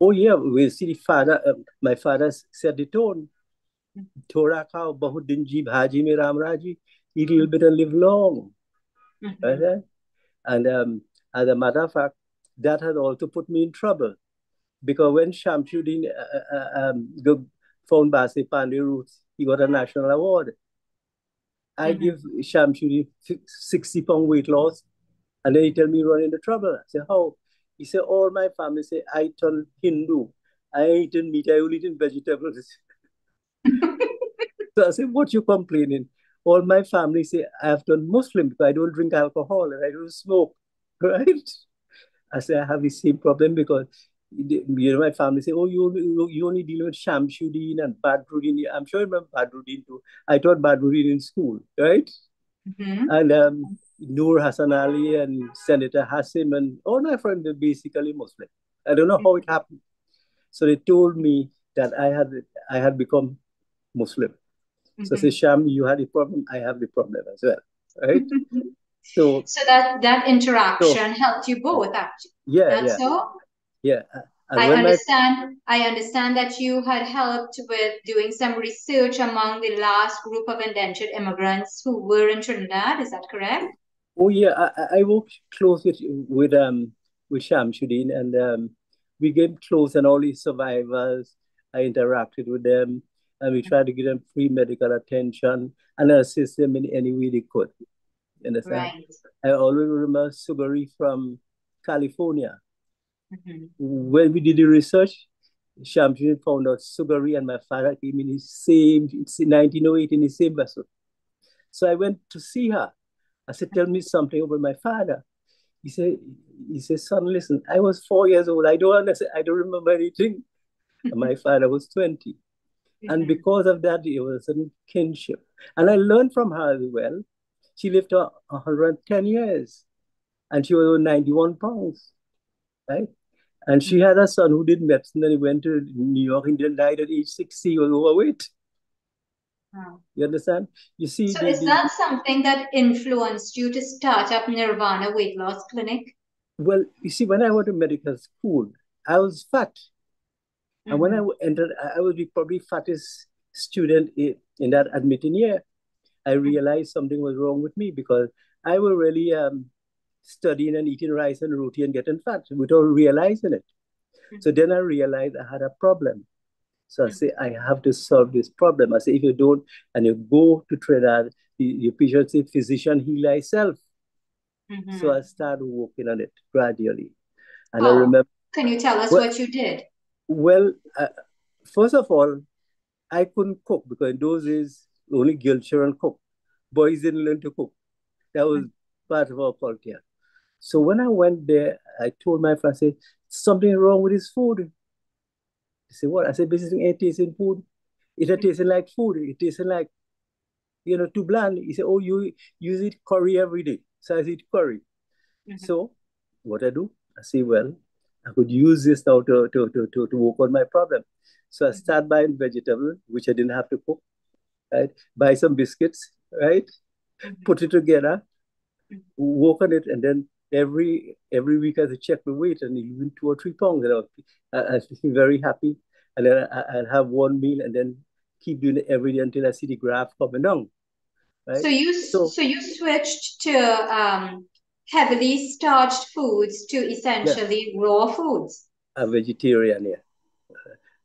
Oh, yeah. We see the father, my father set the tone. Thoda khao, bahut din ji bhaji mein ram raji. Eat a little bit and live long. Right? And as a matter of fact, that had also put me in trouble. Because when Shamsuddin found Basi Pandey roots, he got a national award. I give Shamsuddin 60-pound weight loss, and then he tell me run into trouble. I say, how? He said, all my family say, I turn Hindu. I ain't eating meat, I only eating vegetables. So I said, what you complaining? All my family say, I have turned Muslim because I don't drink alcohol and I don't smoke, right? I say, I have the same problem because my family say, oh, you only deal with Shamsuddin and Badruddin. I'm sure you remember Badruddin too. I taught Badruddin in school, right? And Noor Hassan Ali and Senator Hassim and all my friends were basically Muslim. I don't know how it happened. So they told me that I had become Muslim. So I say, Sham, you had a problem, I have the problem as well, right? So that interaction helped you both, actually. Yeah. So? Yeah. I understand that you had helped with doing some research among the last group of indentured immigrants who were in Trinidad. Is that correct? Oh yeah, I worked close with Shamsuddin, and we came close, and all these survivors, I interacted with them, and we tried to give them free medical attention and assist them in any way they could. You understand? Right. I always remember Sugary from California. When we did the research, Champion found out Sugary and my father came in the same, it's in 1908 in the same vessel. So I went to see her. I said, tell me something about my father. He said, son, listen, I was 4 years old. I don't understand. I don't remember anything. And my father was 20. And because of that, it was a kinship. And I learned from her as well. She lived 110 years and she was 91 pounds, right? And she had a son who did medicine and he went to New York and then died at age 60. He was overweight. Wow. You understand? You see, so is that something that influenced you to start up Nirvana Weight Loss Clinic? Well, you see, when I went to medical school, I was fat. And when I entered, I was the probably fattest student in that admitting year. I realized something was wrong with me because I was really studying and eating rice and roti and getting fat without realizing it. So then I realized I had a problem. So I say, I have to solve this problem. I say, if you don't, and you go to Trinidad, your patient say, physician, heal thyself. So I started working on it gradually. And I remember. Can you tell us what you did? Well, first of all, I couldn't cook because in those days, only girl children cook. Boys didn't learn to cook. That was part of our culture. So when I went there, I told my friend, I said, something wrong with his food. He said, what? I said, basically, it tasting food. It tasting like food. It tasting like, too bland. He said, oh, you eat curry every day. So I eat curry. So what I do, I say, well, I could use this now to work on my problem. So I start buying vegetables, which I didn't have to cook, right? Buy some biscuits, right? Put it together, work on it, and then every week I have to check my weight and even 2 or 3 pounds. I feel very happy. And then I'll have one meal and then keep doing it every day until I see the graph coming down. Right? So you switched to heavily starched foods to essentially raw foods. A vegetarian, yeah.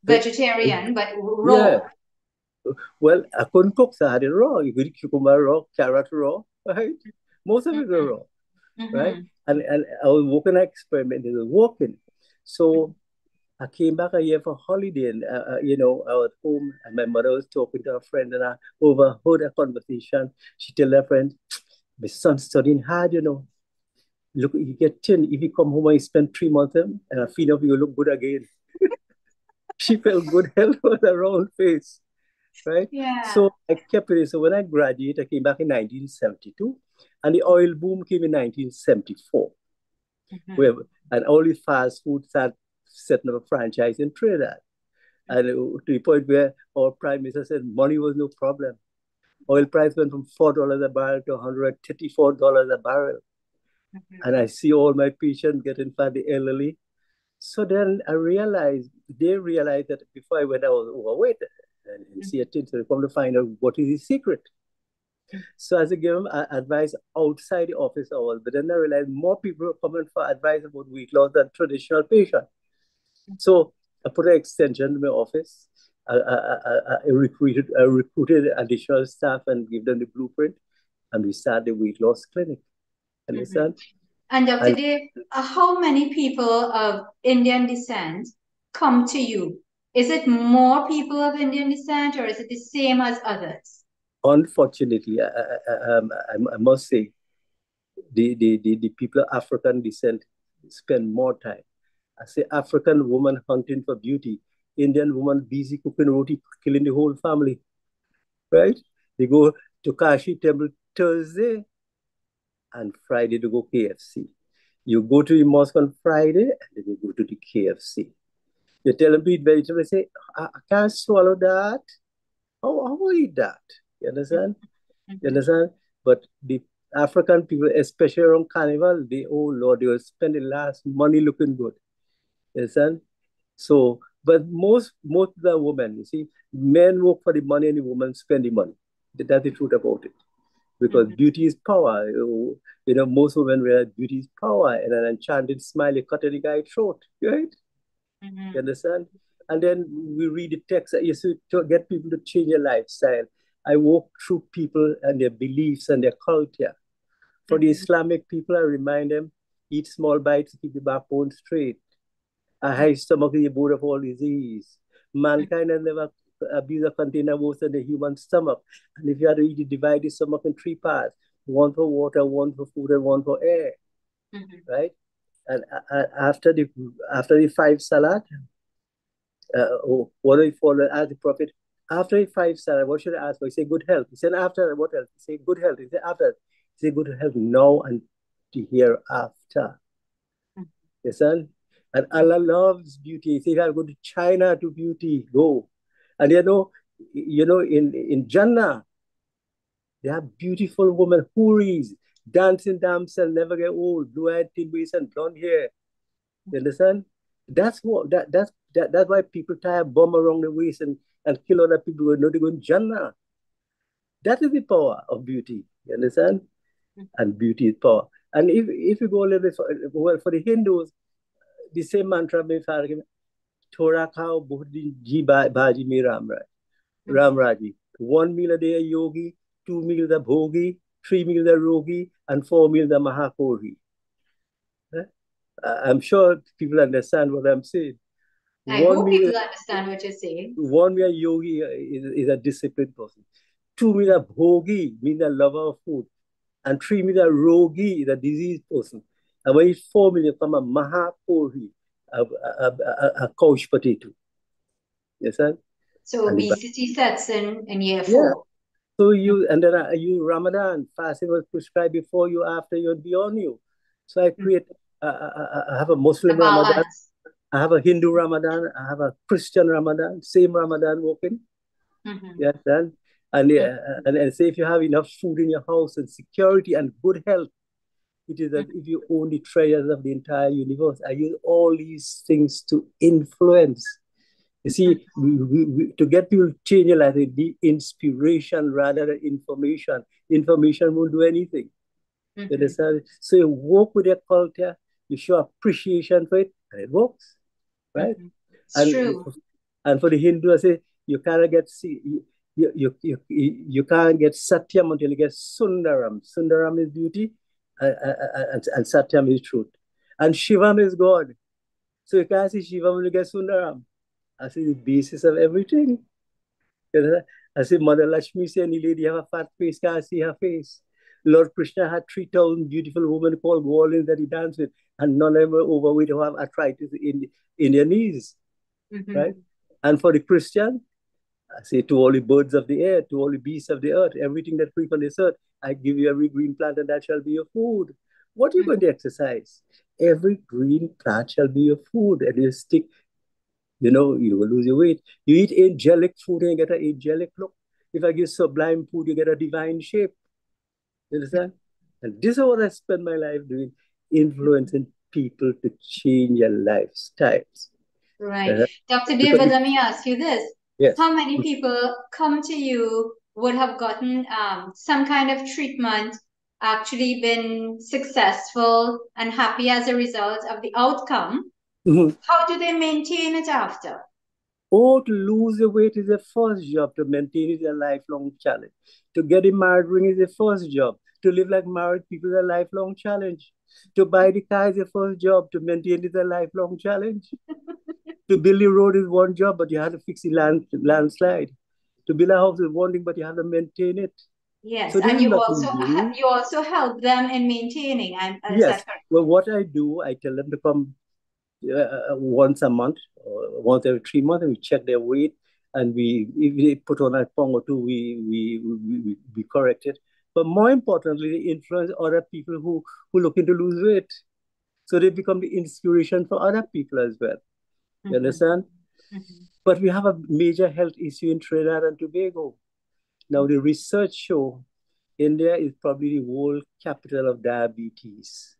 Vegetarian, but raw. Yeah. Well, I couldn't cook, so I had it raw. You could cucumber raw, carrot raw, right? Most of it was raw, right? And I was working an experiment, it was working. So I came back a year for holiday and, I was home and my mother was talking to a friend and I overheard a conversation. She told her friend, my son's studying hard, Look, you get 10. If you come home and you spend 3 months and I feel you look good again. She felt good health was a round face, right? Yeah. So I kept it. So when I graduated, I came back in 1972 and the oil boom came in 1974. And all the fast food started setting up a franchise in Trinidad. And to the point where our prime minister said money was no problem. Oil price went from $4 a barrel to $134 a barrel. And I see all my patients getting fat, the elderly. So then they realized that before I went, I was overweight and see a thing. So they come to find out what is his secret. So as I gave them advice outside the office hours, but then I realized more people are coming for advice about weight loss than traditional patients. So I put an extension in my office. I recruited additional staff and give them the blueprint, and we started the weight loss clinic. Understand? And Dr. Dave, how many people of Indian descent come to you? Is it more people of Indian descent or is it the same as others? Unfortunately, I must say, the people of African descent spend more time. I say African woman hunting for beauty, Indian woman busy cooking roti, killing the whole family, right? They go to Kashi temple Thursday and Friday to go KFC. You go to the mosque on Friday and then you go to the KFC. You tell them to eat vegetables, say, I can't swallow that. How will I eat that? You understand? You understand? But the African people, especially around Carnival, oh Lord, they will spend the last money looking good. You understand? So, but most of the women, you see, men work for the money and the women spend the money. That's the truth about it. Because beauty is power. Most women realize beauty is power, and an enchanted smile, you cut any guy's throat, right? You understand? And then we read the text to get people to change their lifestyle. I walk through people and their beliefs and their culture. For the Islamic people, I remind them, eat small bites to keep the backbone straight. A high stomach is the abode of all disease. Mankind has never abused a container worse than the human stomach. And if you had to eat, you divide the stomach in three parts: one for water, one for food, and one for air. Right? And after the five salat, what do you follow as the Prophet? After the five salat, what should I ask for? He said, good health. He said, after what else? He said, good health. He said, after. He said, good health now and the hereafter. Yes, sir? And Allah loves beauty. He said, if I go to China to beauty, go. And in Jannah, they have beautiful women, houris, dancing damsel, never get old, blue-eyed, thin waist, and blonde hair. You understand? That's why people tie a bomb around the waist and kill other people who know they go in Jannah. That is the power of beauty. You understand? And beauty is power. And if you go a little bit for the Hindus, the same mantra may Torah Kao Buddhi Ji Baji Me Ramraji. 1 meal a day a yogi, 2 meals a bhogi, 3 meals a rogi, and 4 meals a mahakori. I'm sure people understand what I'm saying. I hope people understand what you're saying. 1 meal yogi is a disciplined person. 2 meals a bhogi means a lover of food. And 3 meals a rogi is a diseased person. And when it's 4 meals, from a mahakori, a couch potato. Yes, sir? So obesity sets in year 4. So you Ramadan, fasting was prescribed before you, after you, and beyond you. So I create, I have a Muslim Ramadan, I have a Hindu Ramadan, I have a Christian Ramadan, same Ramadan working. Yes, and say if you have enough food in your house and security and good health, it is as if you own the treasures of the entire universe. I use all these things to influence. You see, to get people to change your life, it be inspiration rather than information. Information won't do anything. So you work with your culture, you show appreciation for it, and it works, right? It's true. And for the Hindu, I say you can't get you can't get Satyam until you get Sundaram. Sundaram is beauty, and Satyam is truth, and Shivam is God. So you can't see Shivam when you get Sundaram. I see the basis of everything. I see Mother Lakshmi say, any lady have a fat face, can't see her face. Lord Krishna had 3,000 beautiful women called Gwalins that he danced with, and none of them were overweight or have arthritis in their knees. Right? And for the Christian, I say to all the birds of the air, to all the beasts of the earth, everything that creep on this earth, I give you every green plant and that shall be your food. What are you going to exercise? Every green plant shall be your food. And you stick, you will lose your weight. You eat angelic food and you get an angelic look. If I give sublime food, you get a divine shape. You understand? And this is what I spend my life doing, influencing people to change their lifestyles. Right. Dr. David, let me ask you this. Yes. How many people come to you would have gotten some kind of treatment, actually been successful and happy as a result of the outcome? How do they maintain it after? Oh, to lose the weight is the first job. To maintain it is a lifelong challenge. To get a married ring is the first job. To live like married people is a lifelong challenge. To buy the car is the first job. To maintain it is a lifelong challenge. To build a road is one job, but you have to fix the landslide. To build a house is one thing, but you have to maintain it. Yes, so and you also help them in maintaining. Yes. Well, what I do, I tell them to come once a month, or once every 3 months, and we check their weight, and if they put on a pound or two, we correct it. But more importantly, they influence other people who looking to lose weight, so they become the inspiration for other people as well. You understand? But we have a major health issue in Trinidad and Tobago. Now, the research show India is probably the world capital of diabetes.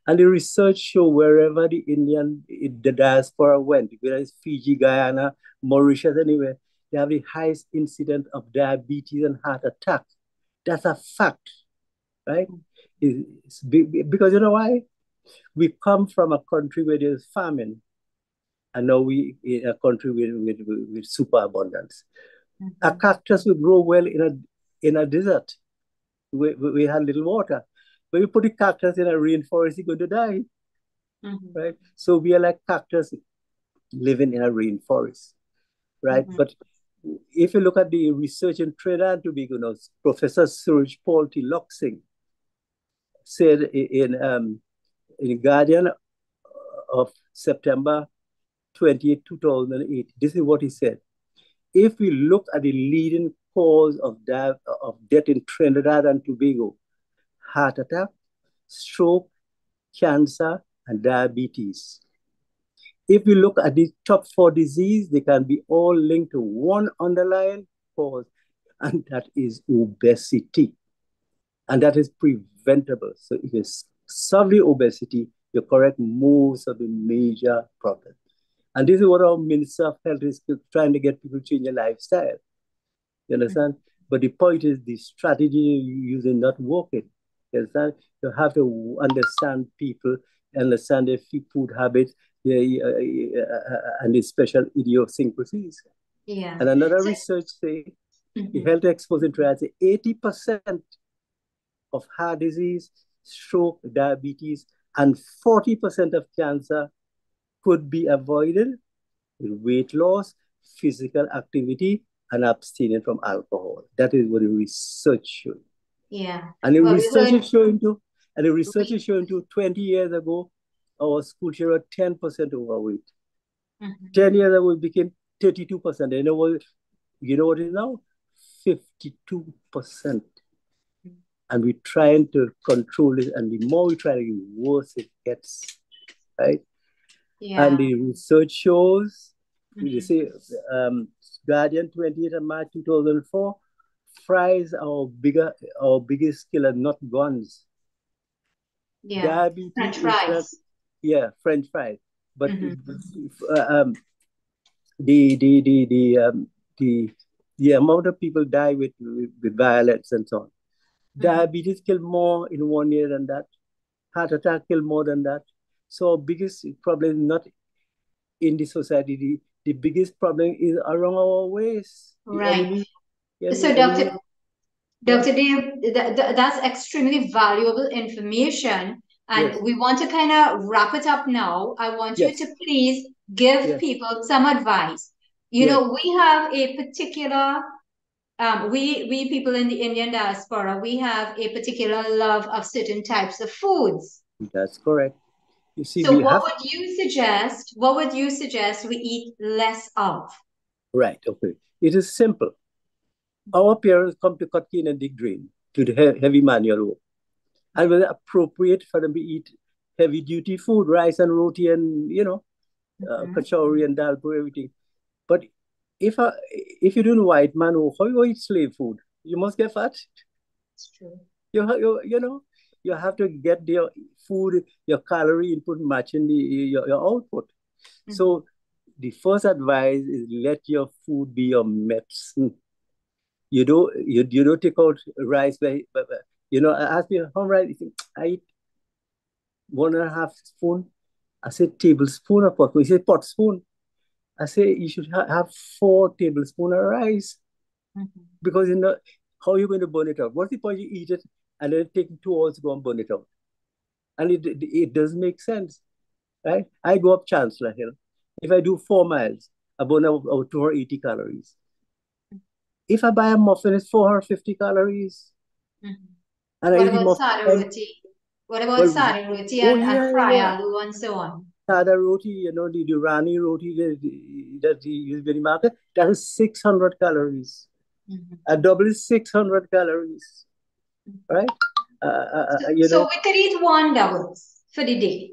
And the research show wherever the diaspora went, whether it's Fiji, Guyana, Mauritius, anywhere, they have the highest incidence of diabetes and heart attack. That's a fact, right? Because you know why? We come from a country where there's famine, and now we in a country with superabundance. A cactus will grow well in a desert. We had little water. When you put a cactus in a rainforest, you're going to die, right? So we are like cactus living in a rainforest, right? But if you look at the research in Trinidad and Tobago, Professor Suraj Paul T. Loxing said in Guardian of September 28, 2008, this is what he said. If we look at the leading cause of death in Trinidad and Tobago, heart attack, stroke, cancer, and diabetes. If we look at the top 4 diseases, they can be all linked to one underlying cause, and that is obesity. And that is preventable. So if you solve the obesity, you correct most of the major problems. And this is what our Minister of Health is trying to get people to change their lifestyle. You understand? But the point is the strategy you're using not working. You understand? You have to understand people, understand their food habits, and the special idiosyncrasies. Yeah. And another research say the health experts in Trinidad say 80% of heart disease, stroke, diabetes, and 40% of cancer could be avoided with weight loss, physical activity, and abstaining from alcohol. That is what the research shows. Yeah. And the research is showing too, 20 years ago, our school children were 10% overweight. 10 years ago, it became 32%. You know what it is now? 52%. And we're trying to control it. And the more we try, the worse it gets, right? Yeah. And the research shows, you see, Guardian 28 of March 2004, fries are our biggest killer, not guns. Yeah. Diabetes, French fries. French fries. But the amount of people die with violence and so on. Diabetes kill more in 1 year than that. Heart attack kill more than that. So our biggest problem is not in the society. The biggest problem is around our waist. Right. So Dr. Dave, that's extremely valuable information. And we want to kind of wrap it up now. I want you to please give people some advice. You know, we have a particular, we people in the Indian diaspora, we have a particular love of certain types of foods. That's correct. You see, so what would you suggest? What would you suggest we eat less of? Right. Okay. It is simple. Our parents come to cut cane and dig drain, to the heavy manual work. And it was appropriate for them to eat heavy duty food, rice and roti and, kachori and dal, everything. But if you do white man, how you eat slave food? You must get fat. It's true. You have to get your food, your calorie input matching your output. So the first advice is let your food be your medicine. You don't take out rice, but ask me how rice. I eat 1.5 spoon. I say tablespoon of pot. We say pot spoon. I say you should have 4 tablespoons of rice. Because how are you going to burn it out? What's the point you eat it and then take 2 hours to go and burn it out? And it doesn't make sense, right? I go up Chancellor Hill. If I do 4 miles, I burn out 280 calories. If I buy a muffin, it's 450 calories. And what about sada roti? What about sada roti and fry aloo and so on? Sada roti, the Rani roti that you use in the market, that is 600 calories. A double is 600 calories, right? So we could eat 1 double for the day.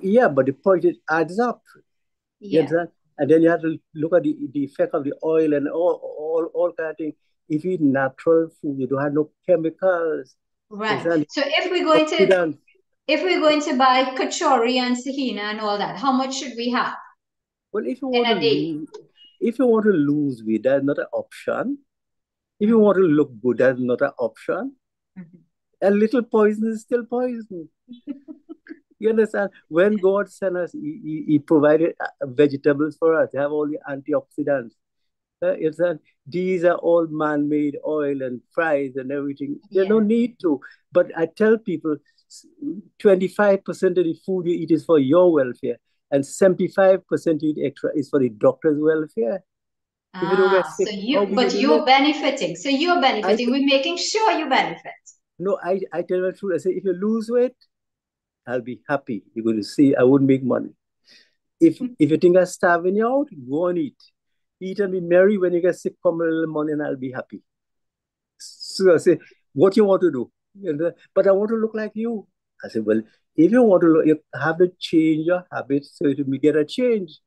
Yeah, but the point is, adds up. Yeah. And then you have to look at the effect of the oil and all kind of things. If you eat natural food, you don't have no chemicals. Right. So if we're going to buy kachori and sahina and all that, how much should we have? Well, if you want to lose weight, that's not an option. If you want to look good, that's not an option. A little poison is still poison. You understand? When God sent us, He provided vegetables for us. They have all the antioxidants. It's that these are all man-made oil and fries and everything. There's no need to. But I tell people 25% of the food you eat is for your welfare, and 75% you eat extra is for the doctor's welfare. If you don't get sick, but you're benefiting. So you're benefiting. We're making sure you benefit. No, I tell the truth. I say, if you lose weight, I'll be happy. You're going to see, I wouldn't make money. If you think I'm starving you out, go and eat. Eat and be merry. When you get sick, come a little money and I'll be happy. So I say, what you want to do? But I want to look like you. I said, well, if you want to look, you have to change your habits so you get a change.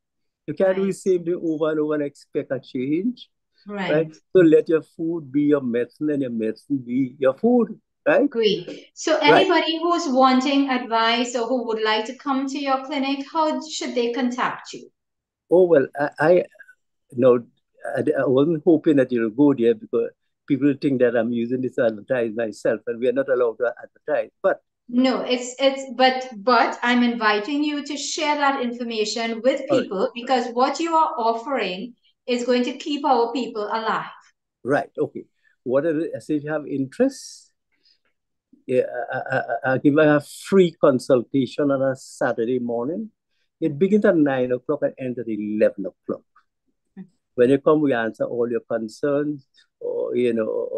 You can't do the same thing over and over and expect a change. Right? So let your food be your medicine and your medicine be your food. Right? Great. So anybody who's wanting advice or who would like to come to your clinic, how should they contact you? Oh, well, I wasn't hoping that you'll go there because people think that I'm using this to advertise myself, and we are not allowed to advertise. But no, but I'm inviting you to share that information with people because what you are offering is going to keep our people alive. Right. Okay. If you have interest, I give a free consultation on a Saturday morning. It begins at 9 o'clock and ends at 11 o'clock. When you come, we answer all your concerns or,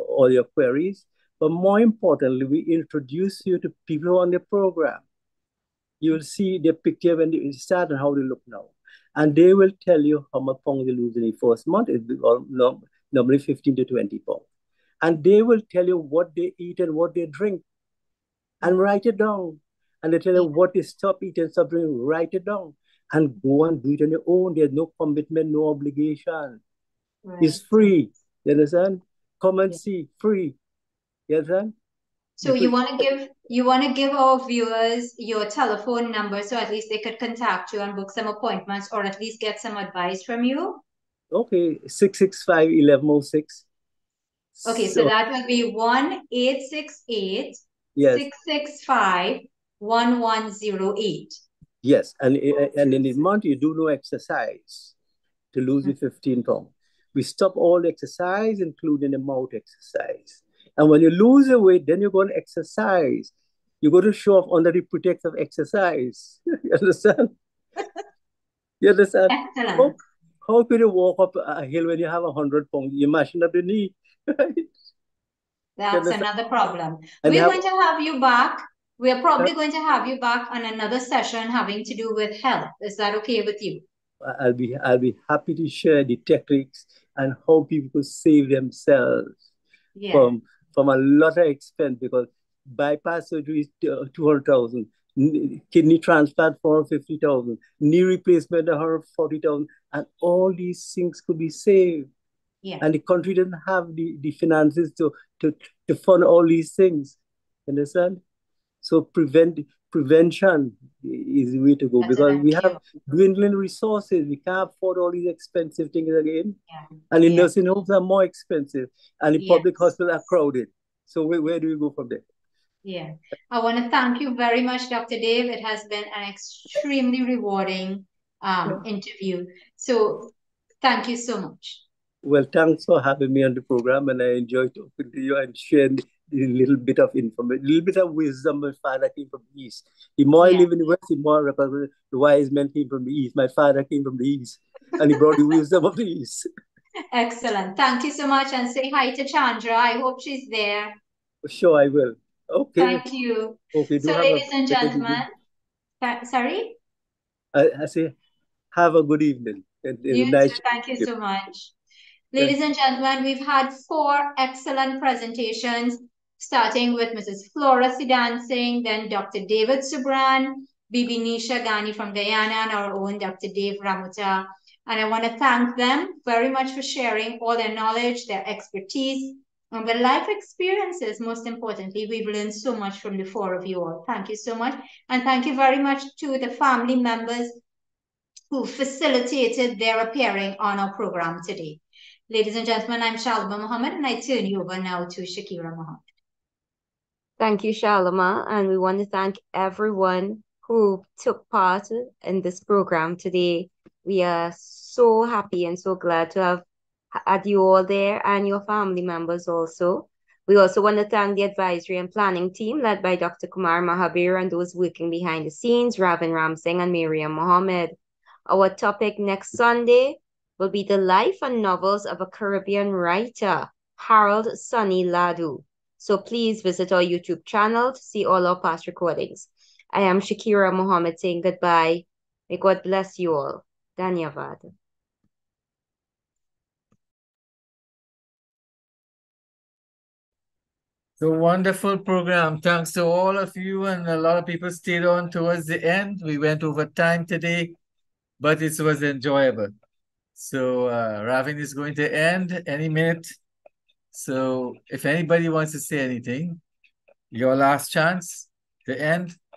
all your queries. But more importantly, we introduce you to people on the program. You will see their picture when they start and how they look now. And they will tell you how much pounds they lose in the first month. It's normally 15 to 20 pounds. And they will tell you what they eat and what they drink. And write it down. And they tell you what they stop eating, stop drinking, write it down. And go and do it on your own. There's no commitment, no obligation. It's free. You understand? Come and see, free. You understand? So you want to give our viewers your telephone number so at least they could contact you and book some appointments or at least get some advice from you? Okay, 665-1106. Okay, so that will be 1-868-665-1108. Yes, and in the month you do no exercise to lose the 15 pounds. We stop all exercise, including the mouth exercise. And when you lose the weight, then you go and exercise. You go to show off under the pretext of exercise. You understand? You understand? Excellent. How could you walk up a hill when you have 100 pounds? You mashing up the knee. That's another problem. We're going to have you back. We're probably going to have you back on another session having to do with health. Is that okay with you? I'll be happy to share the techniques and how people could save themselves from a lot of expense, because bypass surgery is 200,000, kidney transplant 450,000, knee replacement 140,000, and all these things could be saved. And the country doesn't have the finances to fund all these things. Understand? So prevention is the way to go. Because we have dwindling resources. We can't afford all these expensive things again. And the nursing homes are more expensive. And the public hospitals are crowded. So where do we go from there? Yeah. I want to thank you very much, Dr. Dave. It has been an extremely rewarding interview. So thank you so much. Well, thanks for having me on the program, and I enjoyed talking to you and sharing a little bit of information, a little bit of wisdom. My father came from the East. The more I live in the West, the more I recognize the wise men came from the East. My father came from the East, and he brought the wisdom of the East. Excellent. Thank you so much, and say hi to Chandra. I hope she's there. Sure, I will. Okay. Thank you. Okay, so, ladies and gentlemen, sorry? I say, have a good evening. You too. Thank you so much. Ladies and gentlemen, we've had 4 excellent presentations, starting with Mrs. Flora Sidansing, then Dr. David Subran, Bibi Nisha Ghani from Guyana, and our own Dr. Dave Ramuta. And I want to thank them very much for sharing all their knowledge, their expertise, and their life experiences. Most importantly, we've learned so much from the 4 of you all. Thank you so much. And thank you very much to the family members who facilitated their appearing on our program today. Ladies and gentlemen, I'm Shalima Muhammad, and I turn you over now to Shakira Muhammad. Thank you, Shalima, and we want to thank everyone who took part in this program today. We are so happy and so glad to have had you all there and your family members also. We also want to thank the advisory and planning team led by Dr. Kumar Mahabir and those working behind the scenes, Ravin Ramsingh and Miriam Mohammed. Our topic next Sunday will be the life and novels of a Caribbean writer, Harold Sonny Ladu. So please visit our YouTube channel to see all our past recordings. I am Shakira Mohammed saying goodbye. May God bless you all. Dhanyavad. So wonderful program. Thanks to all of you, and a lot of people stayed on towards the end. We went over time today, but it was enjoyable. So Ravin is going to end any minute. So if anybody wants to say anything, your last chance to end.